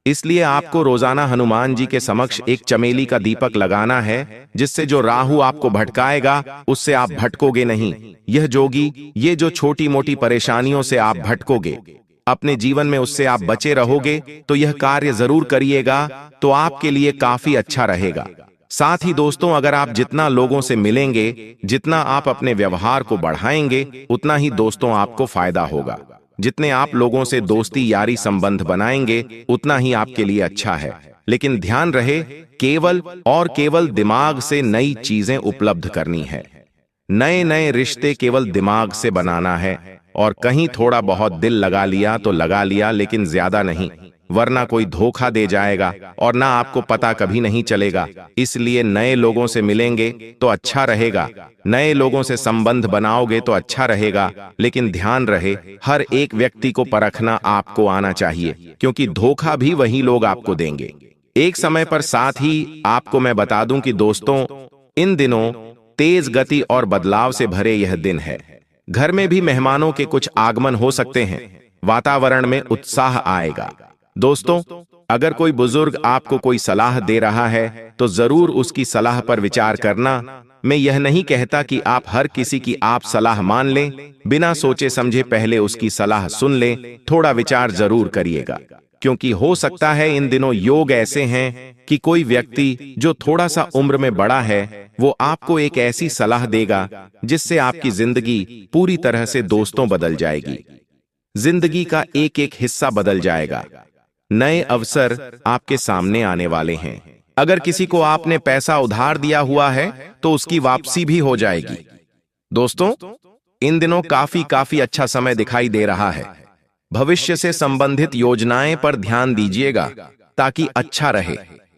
इसलिए आपको रोजाना हनुमान जी के समक्ष एक चमेली का दीपक लगाना है, जिससे जो राहु आपको भटकाएगा उससे आप भटकोगे नहीं। यह जोगी, ये जो छोटी मोटी परेशानियों से आप भटकोगे, अपने जीवन में उससे आप बचे रहोगे, तो यह कार्य जरूर करिएगा, तो आपके लिए काफी अच्छा रहेगा। साथ ही दोस्तों, अगर आप जितना लोगों से मिलेंगे, जितना आप अपने व्यवहार को बढ़ाएंगे, उतना ही दोस्तों आपको फायदा होगा। जितने आप लोगों से दोस्ती यारी संबंध बनाएंगे, उतना ही आपके लिए अच्छा है। लेकिन ध्यान रहे, केवल और केवल दिमाग से नई चीजें उपलब्ध करनी है। नए नए रिश्ते केवल दिमाग से बनाना है, और कहीं थोड़ा बहुत दिल लगा लिया तो लगा लिया, लेकिन ज्यादा नहीं, वरना कोई धोखा दे जाएगा और ना आपको पता कभी नहीं चलेगा। इसलिए नए लोगों से मिलेंगे तो अच्छा रहेगा, नए लोगों से संबंध बनाओगे तो अच्छा रहेगा, लेकिन ध्यान रहे, हर एक व्यक्ति को परखना आपको आना चाहिए, क्योंकि धोखा भी वही लोग आपको देंगे एक समय पर। साथ ही आपको मैं बता दूं कि दोस्तों, इन दिनों तेज गति और बदलाव से भरे यह दिन है। घर में भी मेहमानों के कुछ आगमन हो सकते हैं, वातावरण में उत्साह आएगा। दोस्तों, अगर कोई बुजुर्ग आपको कोई सलाह दे रहा है तो जरूर उसकी सलाह पर विचार करना। मैं यह नहीं कहता कि आप हर किसी की आप सलाह मान लें, बिना सोचे समझे पहले उसकी सलाह सुन लें, थोड़ा विचार जरूर करिएगा, क्योंकि हो सकता है इन दिनों योग ऐसे हैं कि कोई व्यक्ति जो थोड़ा सा उम्र में बड़ा है, वो आपको एक ऐसी सलाह देगा जिससे आपकी जिंदगी पूरी तरह से दोस्तों बदल जाएगी, जिंदगी का एक एक हिस्सा बदल जाएगा। नए अवसर आपके सामने आने वाले हैं। अगर किसी को आपने पैसा उधार दिया हुआ है तो उसकी वापसी भी हो जाएगी। दोस्तों, इन दिनों काफी अच्छा समय दिखाई दे रहा है। भविष्य से संबंधित योजनाएं पर ध्यान दीजिएगा ताकि अच्छा रहे।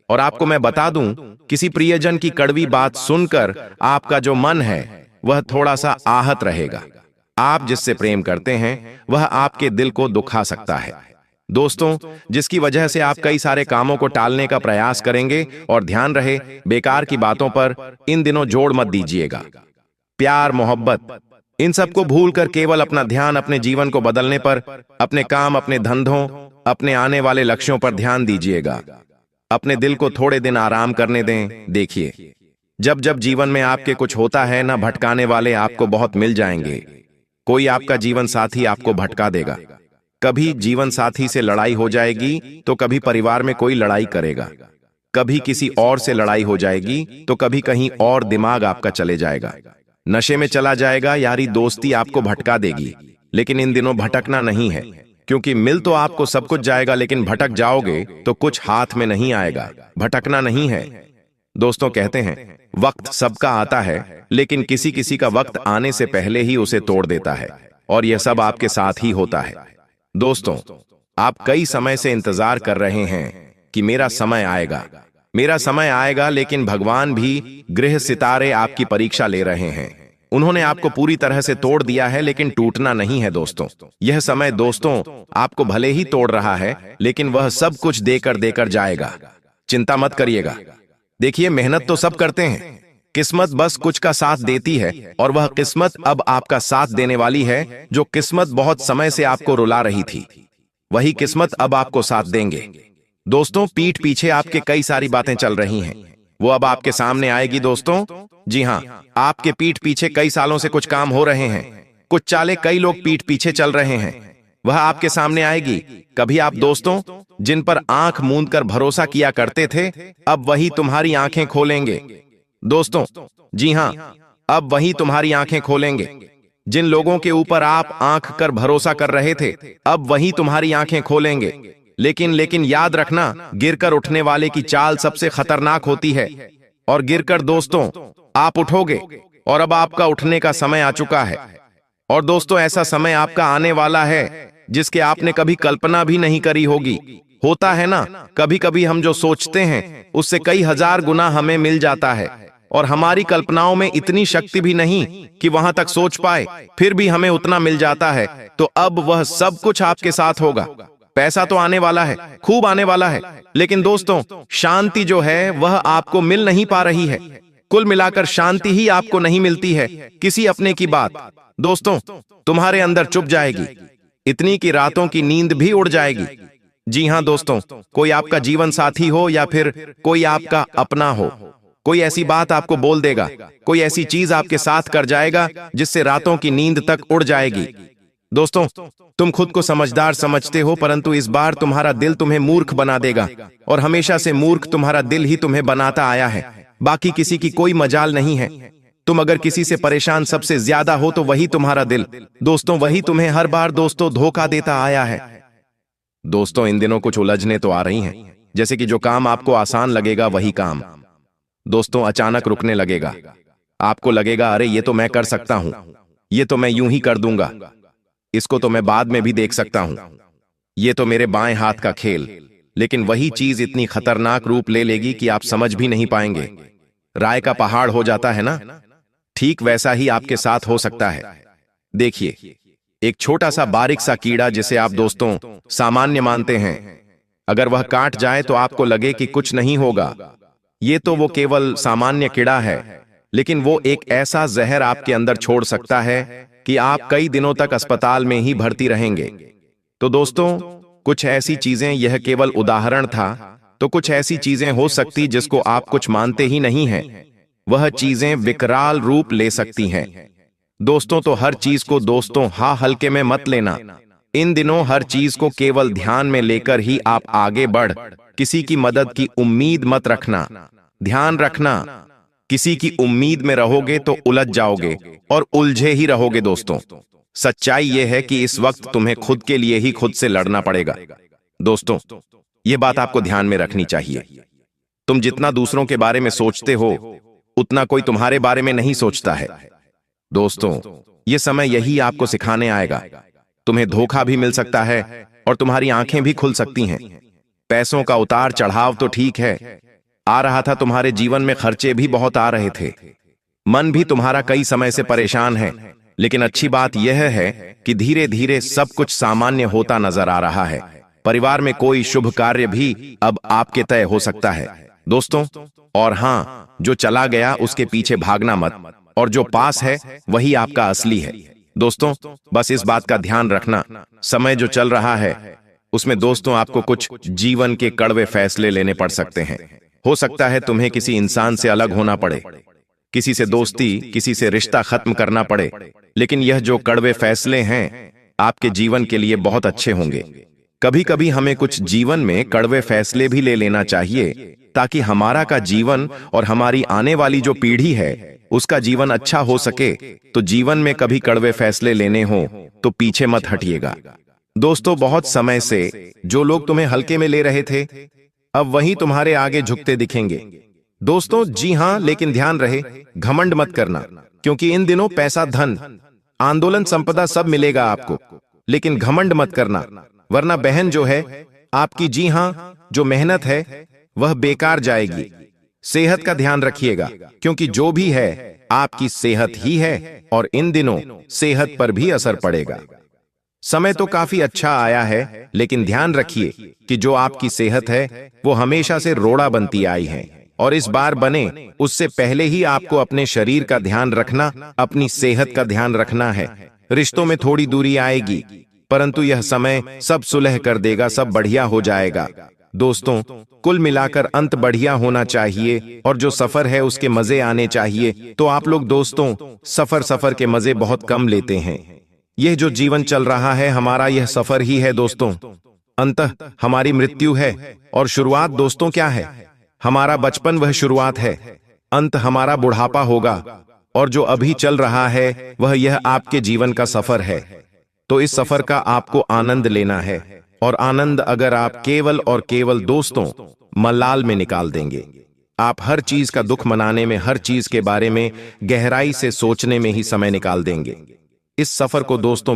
और आपको मैं बता दूं, किसी प्रियजन की कड़वी बात सुनकर आपका जो मन है वह थोड़ा सा आहत रहेगा। आप जिससे प्रेम करते हैं वह आपके दिल को दुखा सकता है दोस्तों, जिसकी वजह से आप कई सारे कामों को टालने का प्रयास करेंगे। और ध्यान रहे, बेकार की बातों पर इन दिनों जोड़ मत दीजिएगा। प्यार, मोहब्बत, इन सबको भूलकर केवल अपना ध्यान अपने जीवन को बदलने पर, अपने काम, अपने धंधों, अपने आने वाले लक्ष्यों पर ध्यान दीजिएगा। अपने दिल को थोड़े दिन आराम करने दें। देखिए, जब जब जीवन में आपके कुछ होता है ना, भटकाने वाले आपको बहुत मिल जाएंगे। कोई आपका जीवन साथी आपको भटका देगा। कभी जीवन साथी से लड़ाई हो जाएगी तो कभी परिवार में कोई लड़ाई करेगा, कभी किसी और से लड़ाई हो जाएगी तो कभी कहीं और दिमाग आपका चले जाएगा, नशे में चला जाएगा, यारी दोस्ती आपको भटका देगी। लेकिन इन दिनों भटकना नहीं है, क्योंकि मिल तो आपको सब कुछ जाएगा, लेकिन भटक जाओगे तो कुछ हाथ में नहीं आएगा। भटकना नहीं है दोस्तों। कहते हैं वक्त सबका आता है, लेकिन किसी किसी का वक्त आने से पहले ही उसे तोड़ देता है। और यह सब आपके साथ ही होता है। दोस्तों, आप कई समय से इंतजार कर रहे हैं कि मेरा समय आएगा, मेरा समय आएगा, लेकिन भगवान भी, ग्रह सितारे आपकी परीक्षा ले रहे हैं। उन्होंने आपको पूरी तरह से तोड़ दिया है, लेकिन टूटना नहीं है दोस्तों। यह समय दोस्तों आपको भले ही तोड़ रहा है, लेकिन वह सब कुछ देकर देकर जाएगा। चिंता मत करिएगा। देखिए, मेहनत तो सब करते हैं, किस्मत बस कुछ का साथ देती है, और वह किस्मत अब आपका साथ देने वाली है। जो किस्मत बहुत समय से आपको रुला रही थी, वही किस्मत अब आपको साथ देंगे। दोस्तों, पीठ पीछे आपके कई सारी बातें चल रही हैं, वो अब आपके सामने आएगी दोस्तों। जी हाँ, आपके पीठ पीछे कई सालों से कुछ काम हो रहे हैं, कुछ चालें कई लोग पीठ पीछे चल रहे हैं, वह आपके सामने आएगी। कभी आप दोस्तों जिन पर आंख मूंद कर भरोसा किया करते थे, अब वही तुम्हारी आंखें खोलेंगे। दोस्तों, जी हां, अब वही तुम्हारी आंखें खोलेंगे। जिन लोगों के ऊपर आप आंख कर भरोसा कर रहे थे, अब वही तुम्हारी आंखें खोलेंगे। लेकिन याद रखना, गिरकर उठने वाले की चाल सबसे खतरनाक होती है। और गिरकर दोस्तों आप उठोगे, और अब आपका उठने का समय आ चुका है। और दोस्तों, ऐसा समय आपका आने वाला है जिसके आपने कभी कल्पना भी नहीं करी होगी। होता है ना, कभी कभी हम जो सोचते हैं उससे कई हजार गुना हमें मिल जाता है, और हमारी कल्पनाओं में इतनी शक्ति भी नहीं कि वहां तक सोच पाए, फिर भी हमें उतना मिल जाता है। तो अब वह सब कुछ आपके साथ होगा। पैसा तो आने वाला है, खूब आने वाला है, लेकिन दोस्तों शांति जो है वह आपको मिल नहीं पा रही है। कुल मिलाकर शांति ही आपको नहीं मिलती है। किसी अपने की बात दोस्तों तुम्हारे अंदर चुप जाएगी, इतनी कि रातों की नींद भी उड़ जाएगी। जी हां दोस्तों, कोई आपका जीवन साथी हो या फिर कोई आपका अपना हो, कोई ऐसी बात आपको बोल देगा, कोई ऐसी चीज आपके साथ कर जाएगा जिससे रातों की नींद तक उड़ जाएगी। दोस्तों, तुम खुद को समझदार समझते हो, परंतु इस बार तुम्हारा दिल तुम्हें मूर्ख बना देगा, और हमेशा से मूर्ख तुम्हारा दिल ही तुम्हें बनाता आया है। बाकी किसी की कोई मजाल नहीं है। तुम अगर किसी से परेशान सबसे ज्यादा हो तो वही तुम्हारा दिल। दोस्तों, वही तुम्हें हर बार दोस्तों धोखा देता आया है। दोस्तों, इन दिनों कुछ उलझने तो आ रही हैं, जैसे कि जो काम आपको आसान लगेगा वही काम दोस्तों अचानक रुकने लगेगा। आपको लगेगा, अरे ये तो मैं कर सकता हूं, ये तो मैं यूं ही कर दूंगा, इसको तो मैं बाद में भी देख सकता हूं, ये तो मेरे बाएं हाथ का खेल। लेकिन वही चीज इतनी खतरनाक रूप ले लेगी कि आप समझ भी नहीं पाएंगे। राय का पहाड़ हो जाता है ना, ठीक वैसा ही आपके साथ हो सकता है। देखिए, एक छोटा सा बारीक सा कीड़ा जिसे आप दोस्तों सामान्य मानते हैं, अगर वह काट जाए तो आपको लगे कि कुछ नहीं होगा, ये तो वो केवल सामान्य कीड़ा है, लेकिन वो एक ऐसा जहर आपके अंदर छोड़ सकता है कि आप कई दिनों तक अस्पताल में ही भर्ती रहेंगे। तो दोस्तों, कुछ ऐसी चीजें, यह केवल उदाहरण था, तो कुछ ऐसी चीजें हो सकती जिसको आप कुछ मानते ही नहीं हैं, वह चीजें विकराल रूप ले सकती हैं। दोस्तों, तो हर चीज को दोस्तों हल्के में मत लेना। इन दिनों हर चीज को केवल ध्यान में लेकर ही आप आगे बढ़, किसी की मदद की उम्मीद मत रखना। ध्यान रखना, किसी की उम्मीद में रहोगे तो उलझ जाओगे और उलझे ही रहोगे। दोस्तों, सच्चाई यह है कि इस वक्त तुम्हें खुद के लिए ही खुद से लड़ना पड़ेगा। दोस्तों, यह बात आपको ध्यान में रखनी चाहिए। तुम जितना दूसरों के बारे में सोचते हो, उतना कोई तुम्हारे बारे में नहीं सोचता है। दोस्तों, यह समय यही आपको सिखाने आएगा। तुम्हें धोखा भी मिल सकता है और तुम्हारी आंखें भी खुल सकती हैं। पैसों का उतार चढ़ाव तो ठीक है, आ रहा था, तुम्हारे जीवन में खर्चे भी बहुत आ रहे थे, मन भी तुम्हारा कई समय से परेशान है, लेकिन अच्छी बात यह है कि धीरे धीरे सब कुछ सामान्य होता नजर आ रहा है। परिवार में कोई शुभ कार्य भी अब आपके तय हो सकता है दोस्तों। और हां, जो चला गया उसके पीछे भागना मत, और जो पास है वही आपका असली है। दोस्तों, बस इस बात का ध्यान रखना, समय जो चल रहा है उसमें दोस्तों आपको कुछ जीवन के कड़वे फैसले लेने पड़ सकते हैं। हो सकता है तुम्हें किसी इंसान से अलग होना पड़े, किसी से दोस्ती, किसी से रिश्ता खत्म करना पड़े, लेकिन यह जो कड़वे फैसले हैं आपके जीवन के लिए बहुत अच्छे होंगे। कभी कभी हमें कुछ जीवन में कड़वे फैसले भी ले लेना चाहिए, ताकि हमारा का जीवन और हमारी आने वाली जो पीढ़ी है उसका जीवन अच्छा हो सके। तो जीवन में कभी कड़वे फैसले लेने हो तो पीछे मत हटिएगा। दोस्तों, बहुत समय से जो लोग तुम्हें हल्के में ले रहे थे, अब वही तुम्हारे आगे झुकते दिखेंगे। दोस्तों, जी हां, लेकिन ध्यान रहे, घमंड मत करना, क्योंकि इन दिनों पैसा, धन, आंदोलन, संपदा सब मिलेगा आपको, लेकिन घमंड मत करना, वरना बहन जो है आपकी, जी हां, जो मेहनत है वह बेकार जाएगी। सेहत का ध्यान रखिएगा, क्योंकि जो भी है आपकी सेहत ही है और इन दिनों सेहत पर भी असर पड़ेगा। समय तो काफी अच्छा आया है, लेकिन ध्यान रखिए कि जो आपकी सेहत है वो हमेशा से रोड़ा बनती आई है, और इस बार बने उससे पहले ही आपको अपने शरीर का ध्यान रखना, अपनी सेहत का ध्यान रखना है। रिश्तों में थोड़ी दूरी आएगी, परंतु यह समय सब सुलह कर देगा, सब बढ़िया हो जाएगा। दोस्तों, कुल मिलाकर अंत बढ़िया होना चाहिए, और जो सफर है उसके मजे आने चाहिए। तो आप लोग दोस्तों सफर के मजे बहुत कम लेते हैं। यह जो जीवन चल रहा है हमारा, यह सफर ही है दोस्तों। अंततः हमारी मृत्यु है, और शुरुआत दोस्तों क्या है? हमारा बचपन वह शुरुआत है, अंत हमारा बुढ़ापा होगा, और जो अभी चल रहा है वह यह आपके जीवन का सफर है। तो इस सफर का आपको आनंद लेना है, और आनंद अगर आप केवल और केवल दोस्तों मलाल में निकाल देंगे, आप हर चीज का दुख मनाने में, हर चीज के बारे में गहराई से सोचने में ही समय निकाल देंगे। इस सफर को दोस्तों